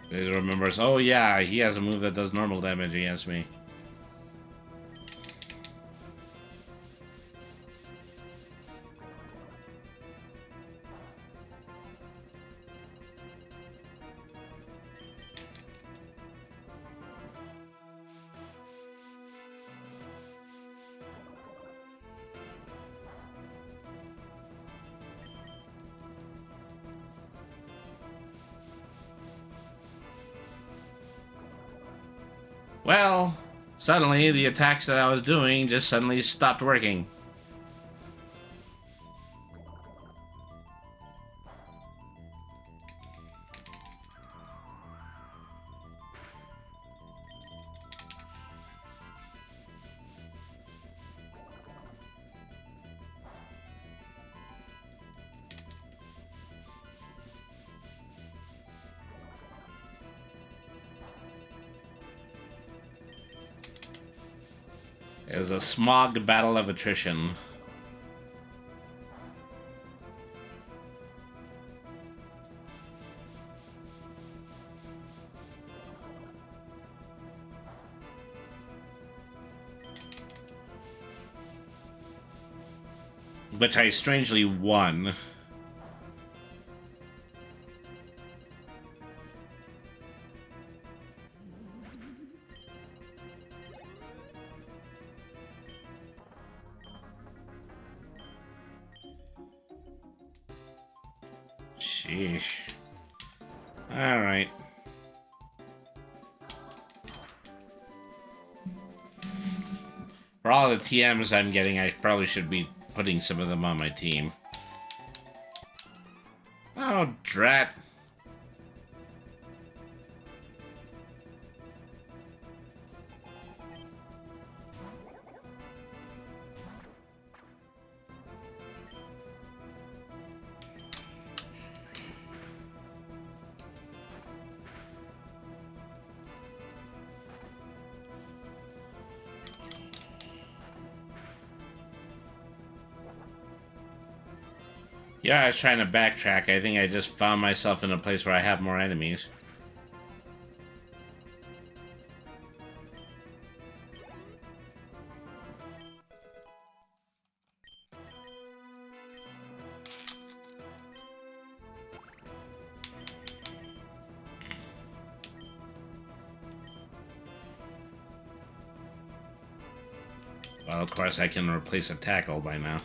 It remembers, oh yeah, he has a move that does normal damage against me. Well, suddenly the attacks that I was doing just suddenly stopped working. It was a smog battle of attrition. Which I strangely won. Sheesh. Alright. For all the TMs I'm getting, I probably should be putting some of them on my team. Oh, drat. Yeah, I was trying to backtrack. I think I just found myself in a place where I have more enemies. Well, of course, I can replace a tackle by now.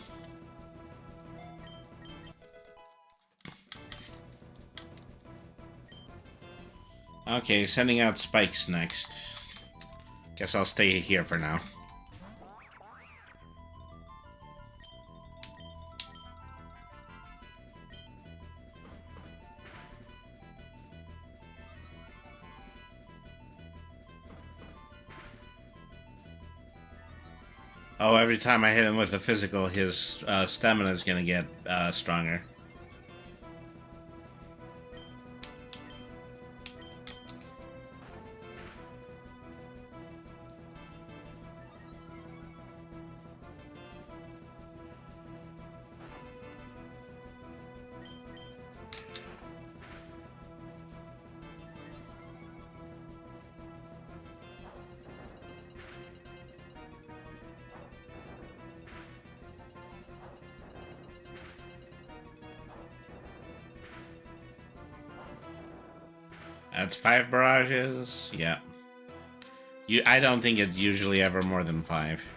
Okay, sending out spikes next. Guess I'll stay here for now. Oh, every time I hit him with a physical, his stamina is gonna get stronger. That's 5 barrages? Yeah. I don't think it's usually ever more than 5.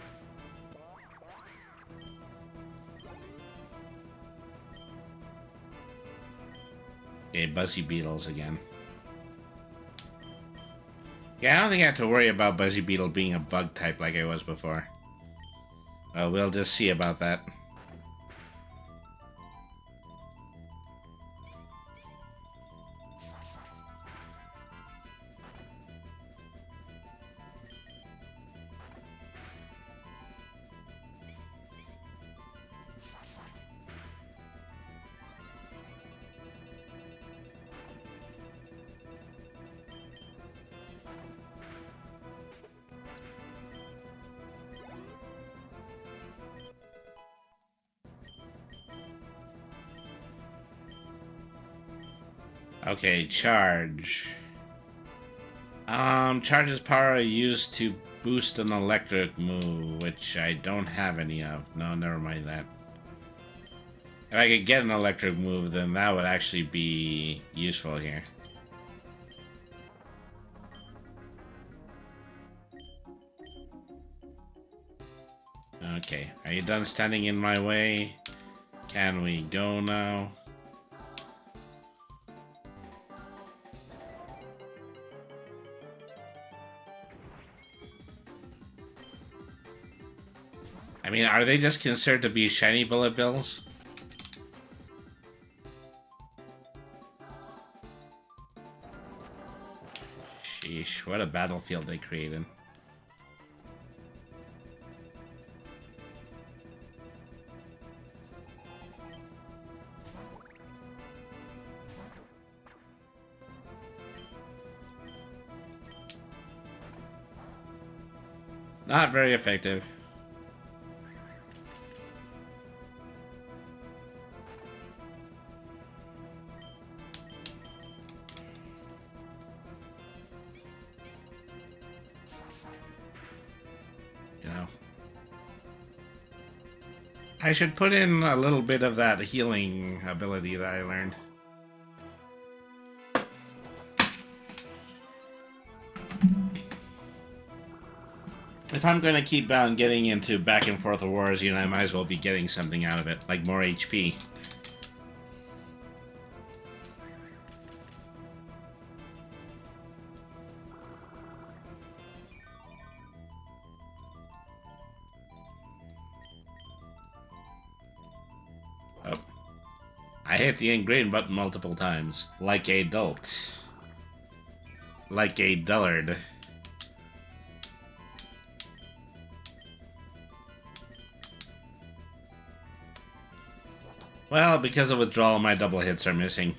Okay, Buzzy Beetles again. Yeah, I don't think I have to worry about Buzzy Beetle being a bug type like I was before. We'll just see about that. Okay, charge. Charges power used to boost an electric move, which I don't have any of. No, never mind that. If I could get an electric move, then that would actually be useful here. Okay, are you done standing in my way? Can we go now? mean, are they just considered to be shiny bullet bills? Sheesh, what a battlefield they created. Not very effective. You know, I should put in a little bit of that healing ability that I learned. If I'm going to keep on getting into back and forth wars, you know, I might as well be getting something out of it, like more HP. Oh. I hit the ingrain button multiple times. Like a dolt. Like a dullard. Well, because of withdrawal, my double hits are missing.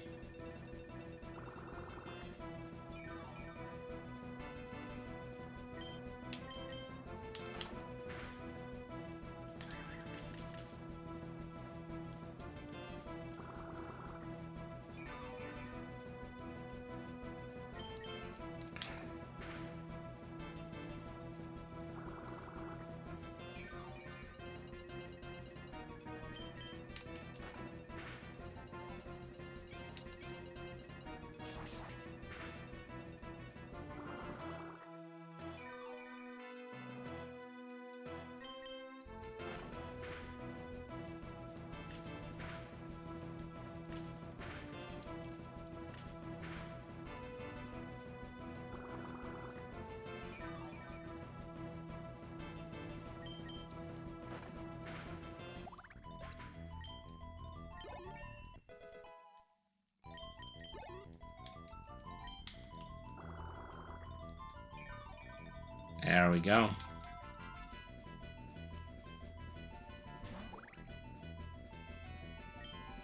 There we go.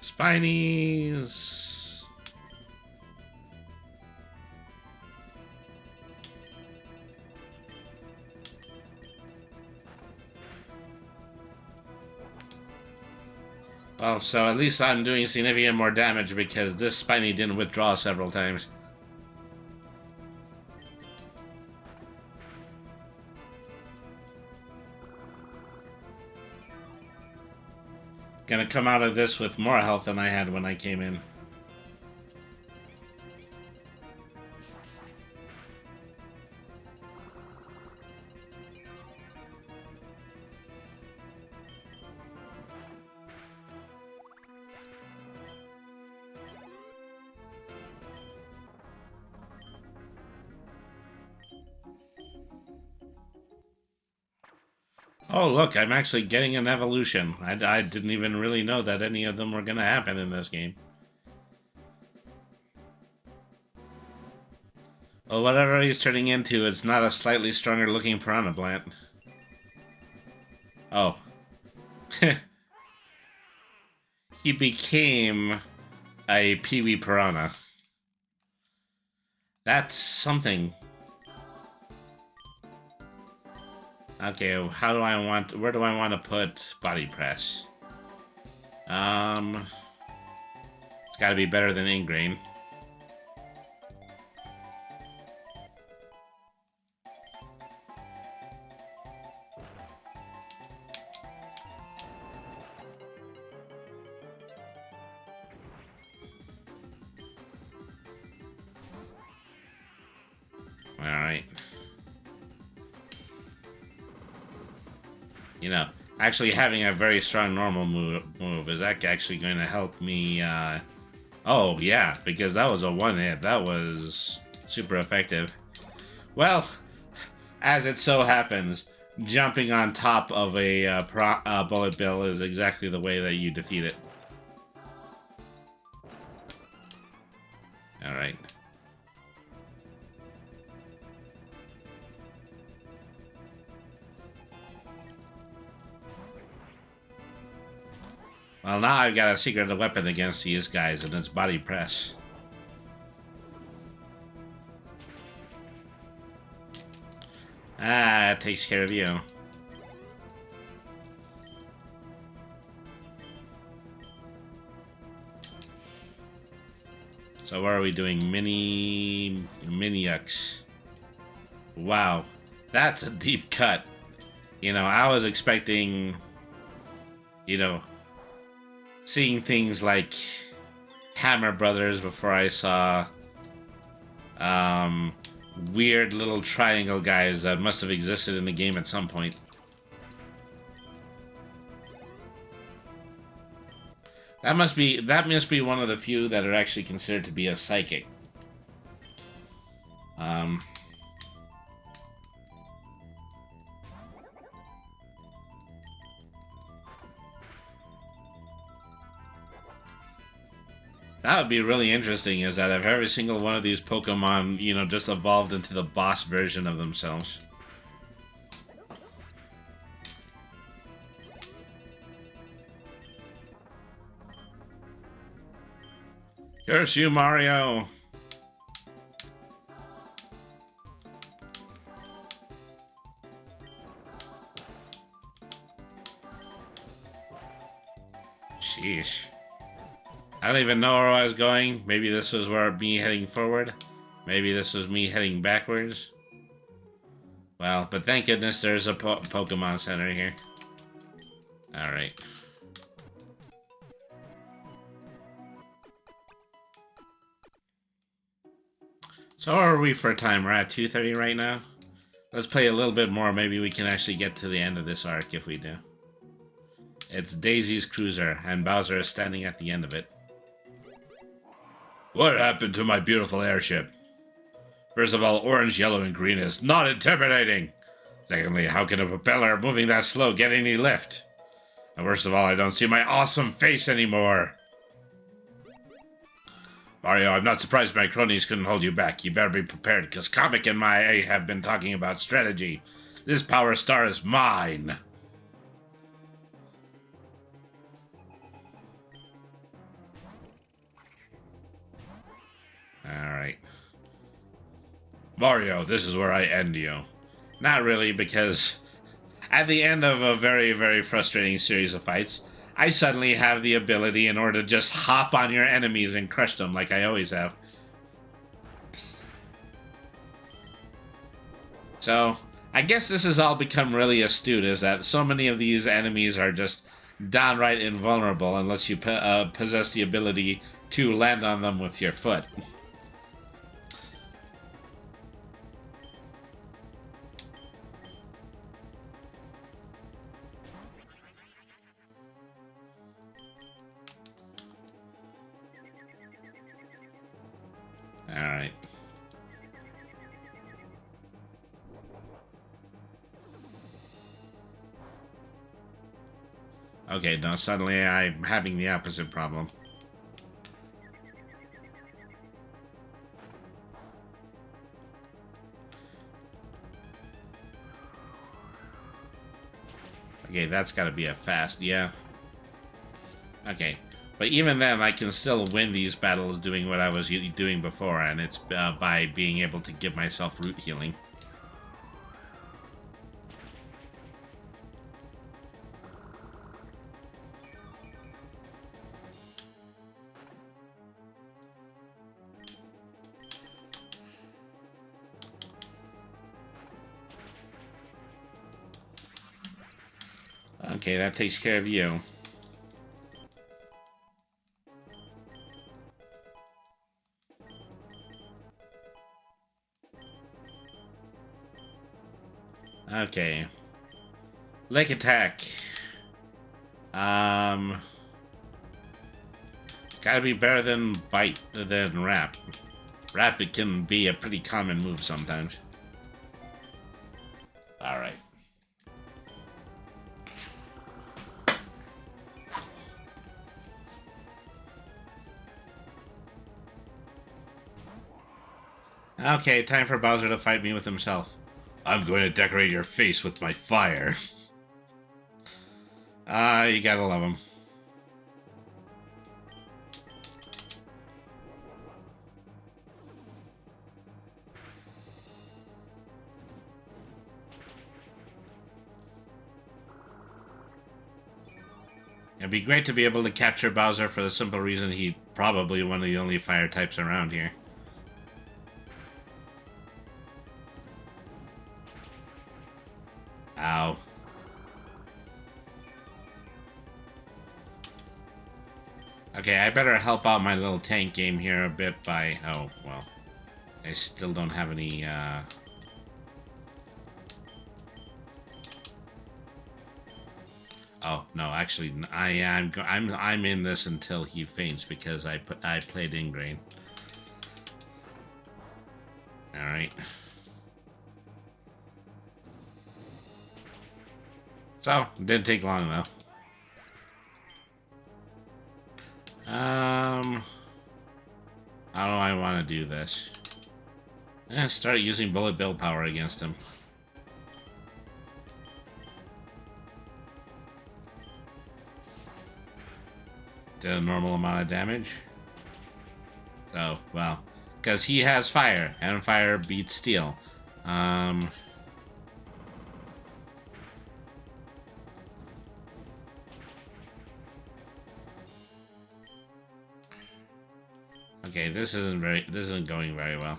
Spinies. Well, so at least I'm doing significant more damage because this Spiny didn't withdraw several times. Gonna come out of this with more health than I had when I came in. Oh, look, I'm actually getting an evolution. I didn't even really know that any of them were going to happen in this game. Well, whatever he's turning into, it's not a slightly stronger looking piranha plant. Oh. He became a peewee piranha. That's something. Okay, how do I want... Where do I want to put body press? It's gotta be better than ingrain. Alright. You know, actually having a very strong normal move is that actually going to help me, Oh, yeah, because that was a one-hit. That was super effective. Well, as it so happens, jumping on top of a bullet bill is exactly the way that you defeat it. Alright. Well, now I've got a secret weapon against these guys, and it's body press. Ah, that takes care of you. So what are we doing? Mini-yucks. Wow. That's a deep cut. You know, I was expecting, you know, seeing things like Hammer Brothers before I saw weird little triangle guys that must have existed in the game at some point. That must be one of the few that are actually considered to be a psychic. That would be really interesting, is that if every single one of these Pokemon, you know, just evolved into the boss version of themselves. Curse you, Mario! Sheesh. I don't even know where I was going. Maybe this was me heading forward. Maybe this was me heading backwards. Well, but thank goodness there's a Pokemon Center here. Alright. So where are we for time? We're at 2:30 right now. Let's play a little bit more. Maybe we can actually get to the end of this arc if we do. It's Daisy's cruiser, and Bowser is standing at the end of it. What happened to my beautiful airship? First of all, orange, yellow, and green is not intimidating. Secondly, how can a propeller moving that slow get any lift? And worst of all, I don't see my awesome face anymore. Mario, I'm not surprised my cronies couldn't hold you back. You better be prepared, because Comic and I have been talking about strategy. This Power Star is mine. Alright. Mario, this is where I end you. Not really, because at the end of a very, very frustrating series of fights, I suddenly have the ability in order to just hop on your enemies and crush them like I always have. So, I guess this has all become really astute, is that so many of these enemies are just downright invulnerable unless you possess the ability to land on them with your foot. Alright. Okay, now suddenly I'm having the opposite problem. Okay, that's gotta be a fast, yeah. Okay. But even then, I can still win these battles doing what I was doing before, and it's by being able to give myself root healing. Okay, that takes care of you. Okay. Lick attack. Gotta be better than bite than rap. Rap, it can be a pretty common move sometimes. Alright. Okay, time for Bowser to fight me with himself. I'm going to decorate your face with my fire. You gotta love him. It'd be great to be able to capture Bowser for the simple reason he's probably one of the only fire types around here. Ow. Okay, I better help out my little tank game here a bit by... Oh, well. I still don't have any, Oh no! Actually, I'm in this until he faints because I played Ingrain. All right. So it didn't take long though. How do I want to do this? Start using bullet bill power against him. Did a normal amount of damage. Oh, well. Because he has fire, and fire beats steel. Okay, this isn't going very well.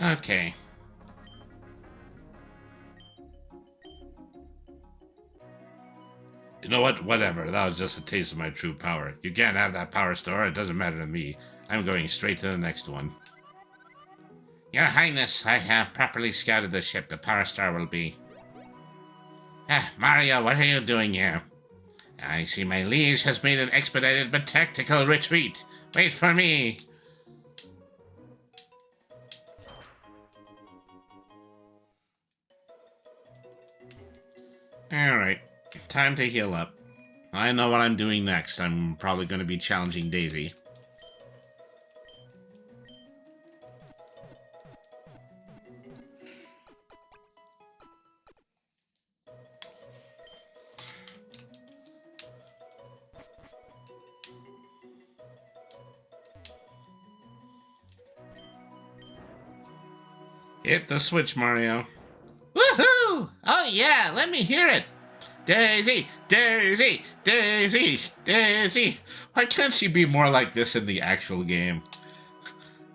Okay. You know what? Whatever. That was just a taste of my true power. You can't have that power store. It doesn't matter to me. I'm going straight to the next one. Your Highness, I have properly scouted the ship the power star will be. Mario, what are you doing here? I see my liege has made an expedited but tactical retreat. Wait for me. Alright, time to heal up. I know what I'm doing next. I'm probably going to be challenging Daisy. Hit the switch, Mario. Woohoo! Oh yeah, let me hear it. Daisy, Daisy, Daisy, Daisy. Why can't she be more like this in the actual game?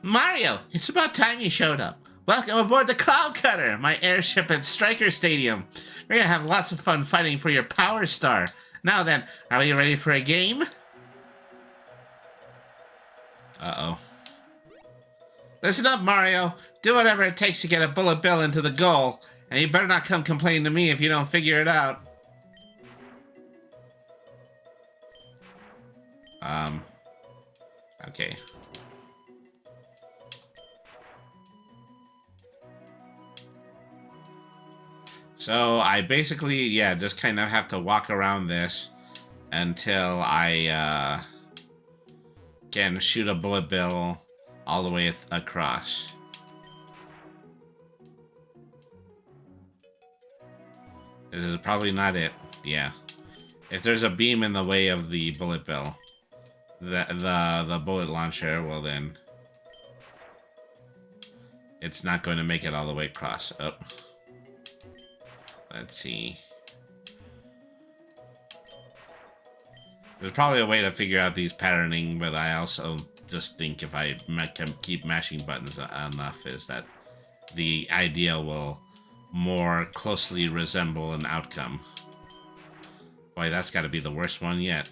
Mario, it's about time you showed up. Welcome aboard the Cloud Cutter, my airship at Striker Stadium. We're gonna have lots of fun fighting for your Power Star. Now then, are we ready for a game? Uh-oh. Listen up, Mario. Do whatever it takes to get a bullet bill into the goal. And you better not come complain to me if you don't figure it out. Okay. So I basically, yeah, just kind of have to walk around this until I can shoot a bullet bill all the way across. This is probably not it. Yeah. If there's a beam in the way of the bullet bill, the bullet launcher, well then, it's not going to make it all the way across. Oh. Let's see. There's probably a way to figure out these patterning, but I also just think if I can keep mashing buttons enough, is that the idea will more closely resemble an outcome. Boy, that's got to be the worst one yet.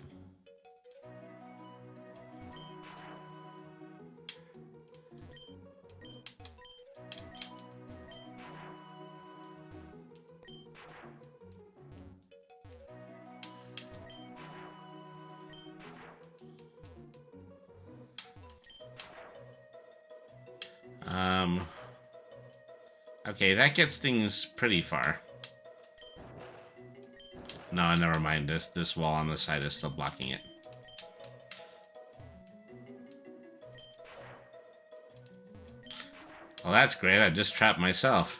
Okay, that gets things pretty far. No, never mind. This wall on the side is still blocking it. Well, that's great. I just trapped myself.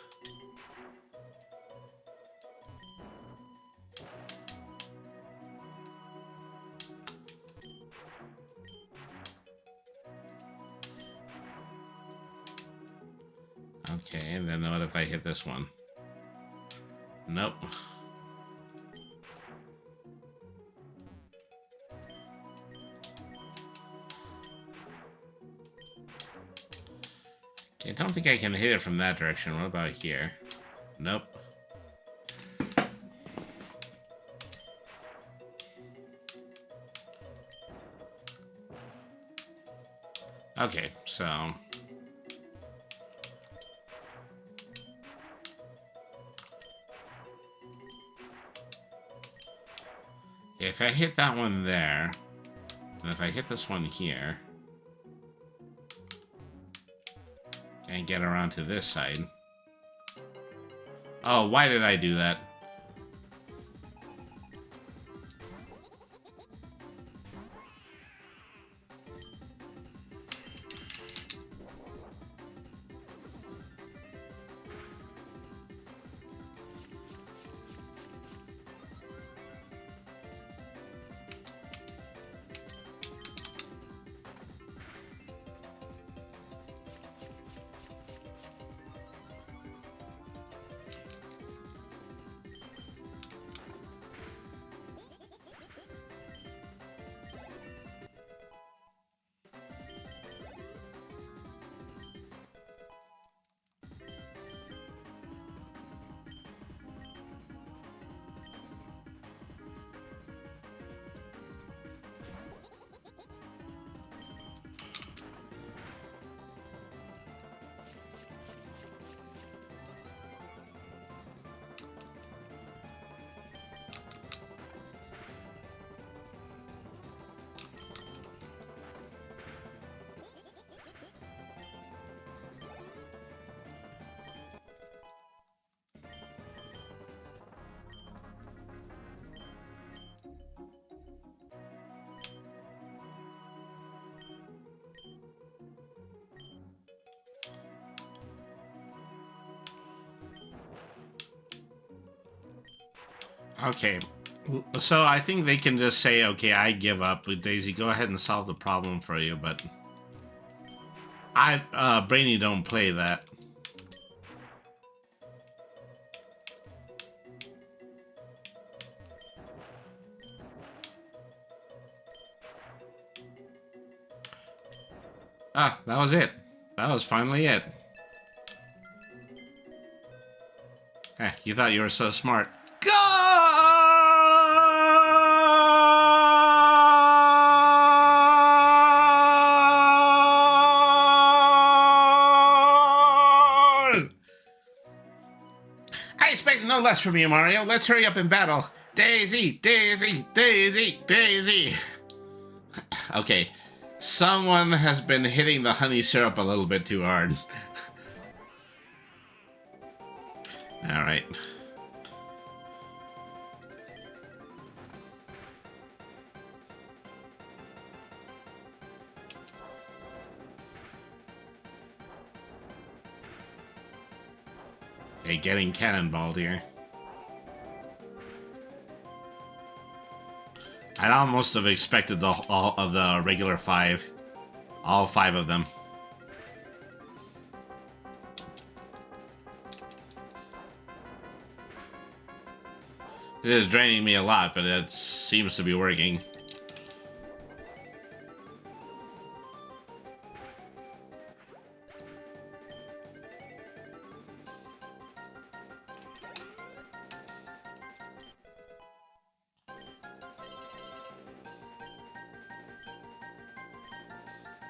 Okay, and then what if I hit this one? Nope. Okay, I don't think I can hit it from that direction. What about here? Nope. Okay, so... if I hit that one there, and if I hit this one here, and get around to this side. Oh, why did I do that? Okay, so I think they can just say, okay, I give up. Daisy, go ahead and solve the problem for you, but Brainy don't play that. Ah, that was it. That was finally it. Eh, you thought you were so smart. Go! I expect no less from you, Mario. Let's hurry up and battle. Daisy, Daisy, Daisy, Daisy. Okay, someone has been hitting the honey syrup a little bit too hard. All right. Okay, getting cannonballed here. I'd almost have expected all of the regular 5. All 5 of them. It is draining me a lot, but it seems to be working.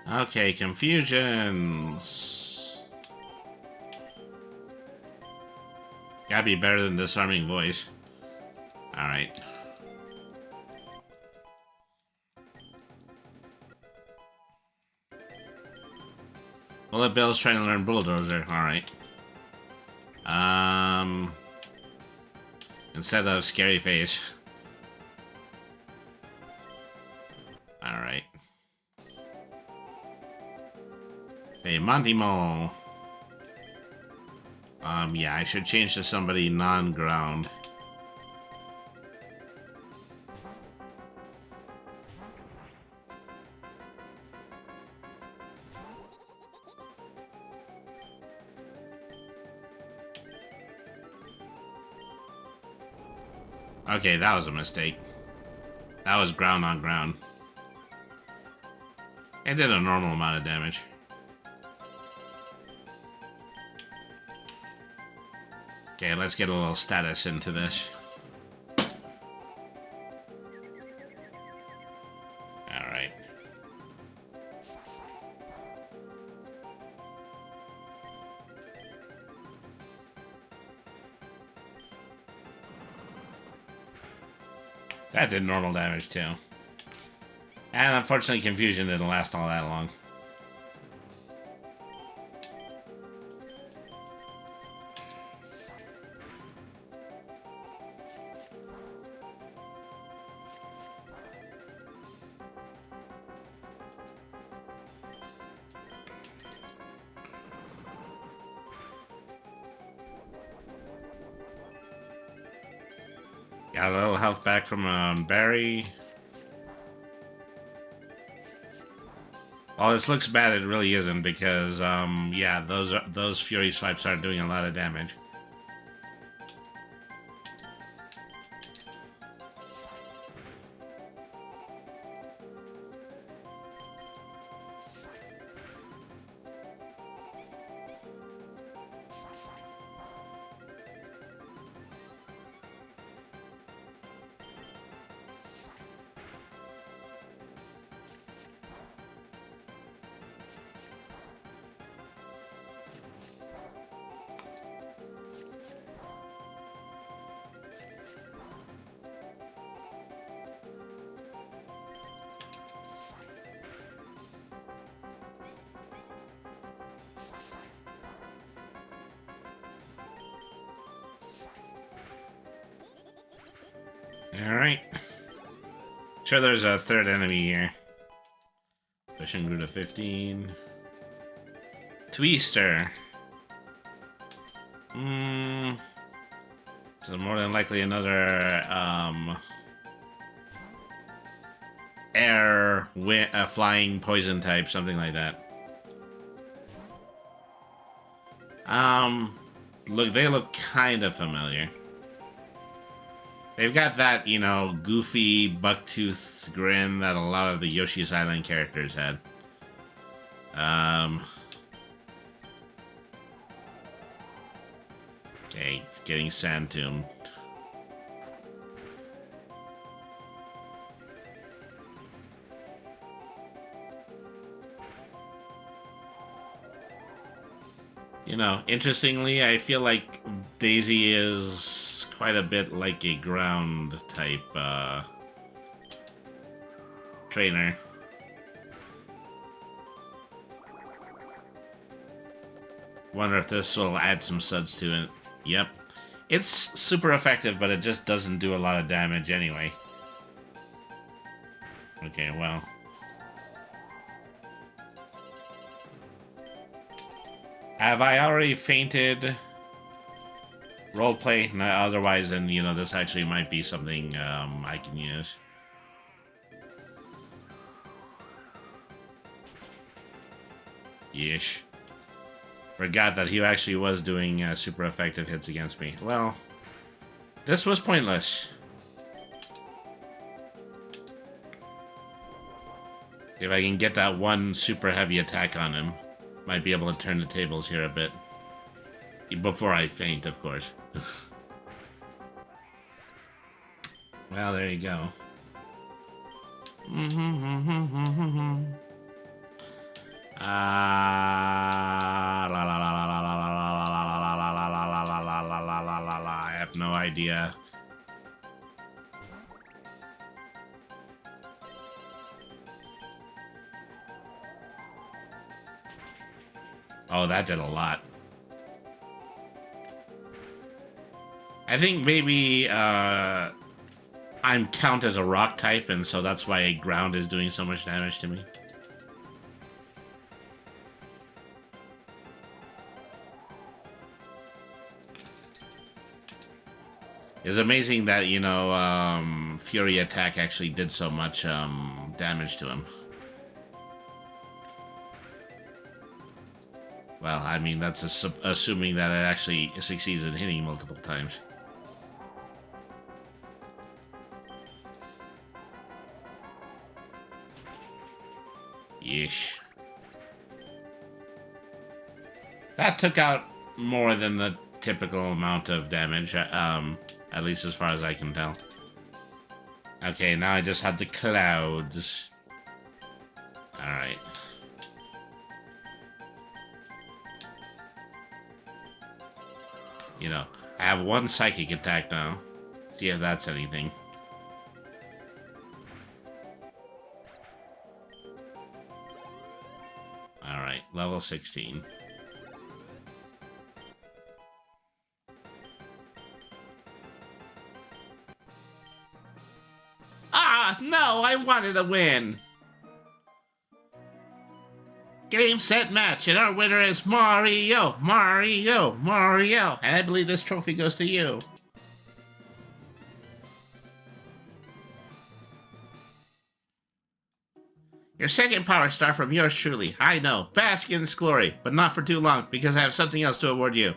Okay, confusions. Gotta be better than disarming voice. Alright. Bullet Bill's trying to learn Bulldozer. Alright. Instead of Scary Face. Alright. Hey, Monty Mole. Yeah, I should change to somebody non-ground. Okay, that was a mistake. That was ground on ground. It did a normal amount of damage. Okay, let's get a little status into this. Alright. That did normal damage too. And unfortunately, confusion didn't last all that long. Got a little health back from Barry. Oh, this looks bad. It really isn't because, yeah, those Fury Swipes are doing a lot of damage. Alright. Sure, there's a third enemy here. Pushing grew to 15. Twister. So more than likely another, air, flying poison type, something like that. Look, they look kind of familiar. They've got that, you know, goofy, bucktooth grin that a lot of the Yoshi's Island characters had. Okay, getting sand tombed. You know, interestingly, I feel like Daisy is quite a bit like a ground type trainer. Wonder if this will add some suds to it. Yep. It's super effective, but it just doesn't do a lot of damage anyway. Okay, well. Have I already fainted? Roleplay? No, otherwise, then, you know, this actually might be something I can use. Yeesh. Forgot that he actually was doing super effective hits against me. Well, this was pointless. If I can get that one super heavy attack on him, might be able to turn the tables here a bit. Before I faint, of course. Well, there you go. I have no idea. Oh, that did a lot. I think maybe I'm count as a rock type, and so that's why ground is doing so much damage to me. It's amazing that, you know, Fury Attack actually did so much damage to him. Well, I mean, that's assuming that it actually succeeds in hitting multiple times. Yeesh. That took out more than the typical amount of damage, at least as far as I can tell. Okay, now I just have the clouds. Alright. You know, I have one psychic attack now. See if that's anything. Alright, level 16. Ah, no, I wanted to win. Game, set, match, and our winner is Mario, Mario, Mario. And I believe this trophy goes to you. Your second power star from yours truly. I know, bask in its glory, but not for too long, because I have something else to award you.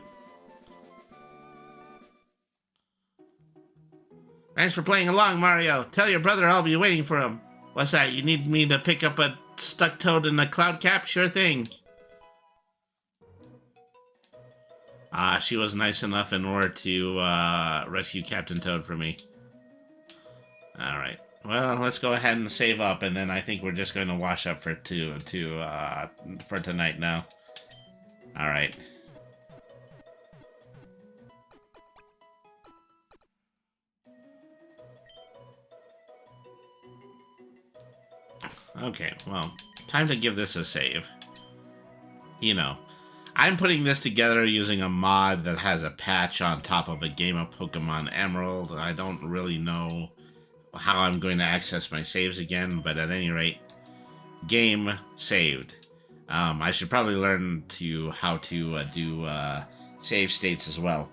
Thanks for playing along, Mario. Tell your brother I'll be waiting for him. What's that, you need me to pick up a stuck Toad in a cloud cap? Sure thing. She was nice enough in order to rescue Captain Toad for me. Alright. Well, let's go ahead and save up, and then I think we're just going to wash up for tonight now. Alright. Okay, well, time to give this a save. You know, I'm putting this together using a mod that has a patch on top of a game of Pokemon Emerald. I don't really know how I'm going to access my saves again, but at any rate, game saved. I should probably learn how to do save states as well.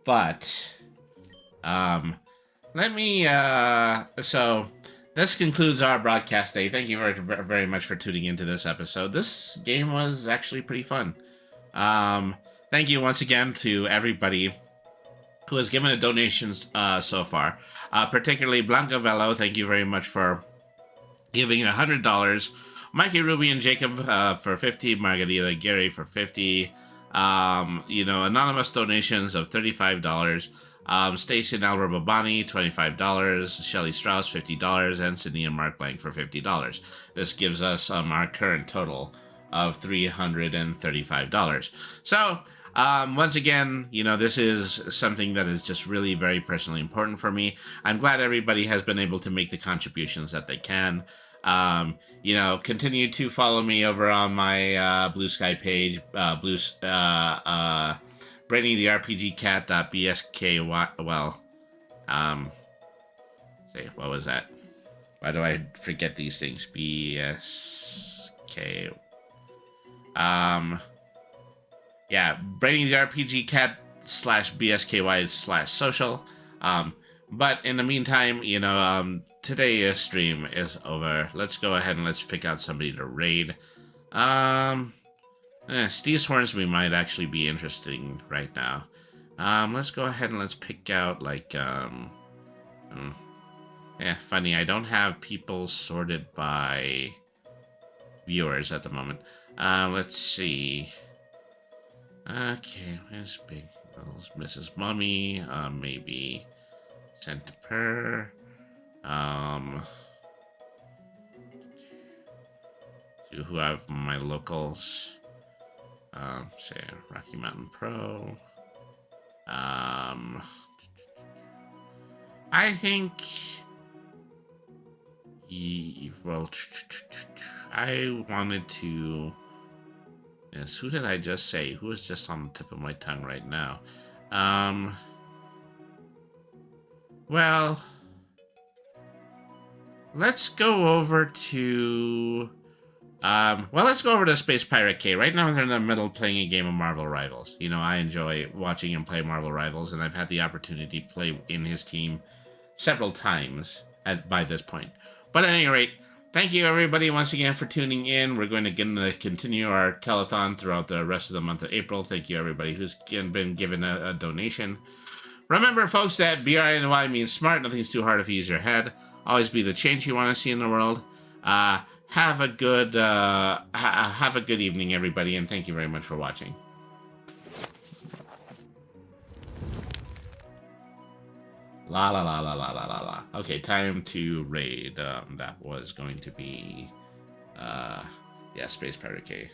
But, let me, so this concludes our broadcast day. Thank you very, very much for tuning into this episode. This game was actually pretty fun. Thank you once again to everybody who has given a donations so far. Particularly Blanca Velo, thank you very much for giving $100. Mikey, Ruby, and Jacob for 50. Margarita Gary for 50. You know, anonymous donations of $35. Stacy and Albert Babani, $25. Shelly Strauss, $50. And Sydney and Mark Blank for $50. This gives us our current total of $335. So, once again, you know, this is something that is just really very personally important for me. I'm glad everybody has been able to make the contributions that they can. You know, continue to follow me over on my Blue Sky page, Brainy the RPG Cat.bsky. Well, say, what was that? Why do I forget these things? BSK. Yeah, Brainy the RPG Cat /BSKY/social. But in the meantime, you know, today's stream is over. Let's go ahead and let's pick out somebody to raid. Steve Hornsby might actually be interesting right now. Let's go ahead and let's pick out, like, yeah, funny, I don't have people sorted by viewers at the moment. Let's see. Okay, Miss Big Bells, Mrs. Mummy, maybe Centiper. who have my locals. Say Rocky Mountain Pro. I think. Well, I wanted to. Yes, who did I just say? Who is just on the tip of my tongue right now? Well, let's go over to. Let's go over to Space Pirate K. Right now, they're in the middle of playing a game of Marvel Rivals. You know, I enjoy watching him play Marvel Rivals, and I've had the opportunity to play in his team several times by this point. But at any rate, thank you everybody once again for tuning in. We're going to continue our telethon throughout the rest of the month of April. Thank you everybody who's been given a donation. Remember, folks, that BRNY means smart. Nothing's too hard if you use your head. Always be the change you want to see in the world. Have a good evening, everybody, and thank you very much for watching. La la la la la la la la. Okay, time to raid. That was going to be, Space Pirate K.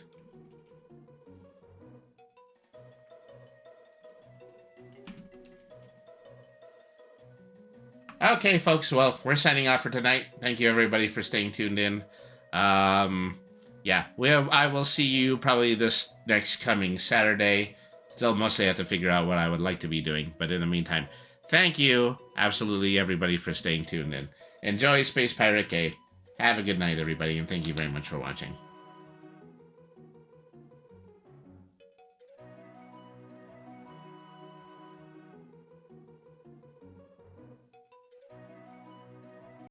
Okay, folks, well, we're signing off for tonight. Thank you, everybody, for staying tuned in. I will see you probably this next coming Saturday. Still mostly have to figure out what I would like to be doing, but in the meantime, thank you, absolutely, everybody, for staying tuned in. Enjoy Space Pirate K. Have a good night, everybody, and thank you very much for watching.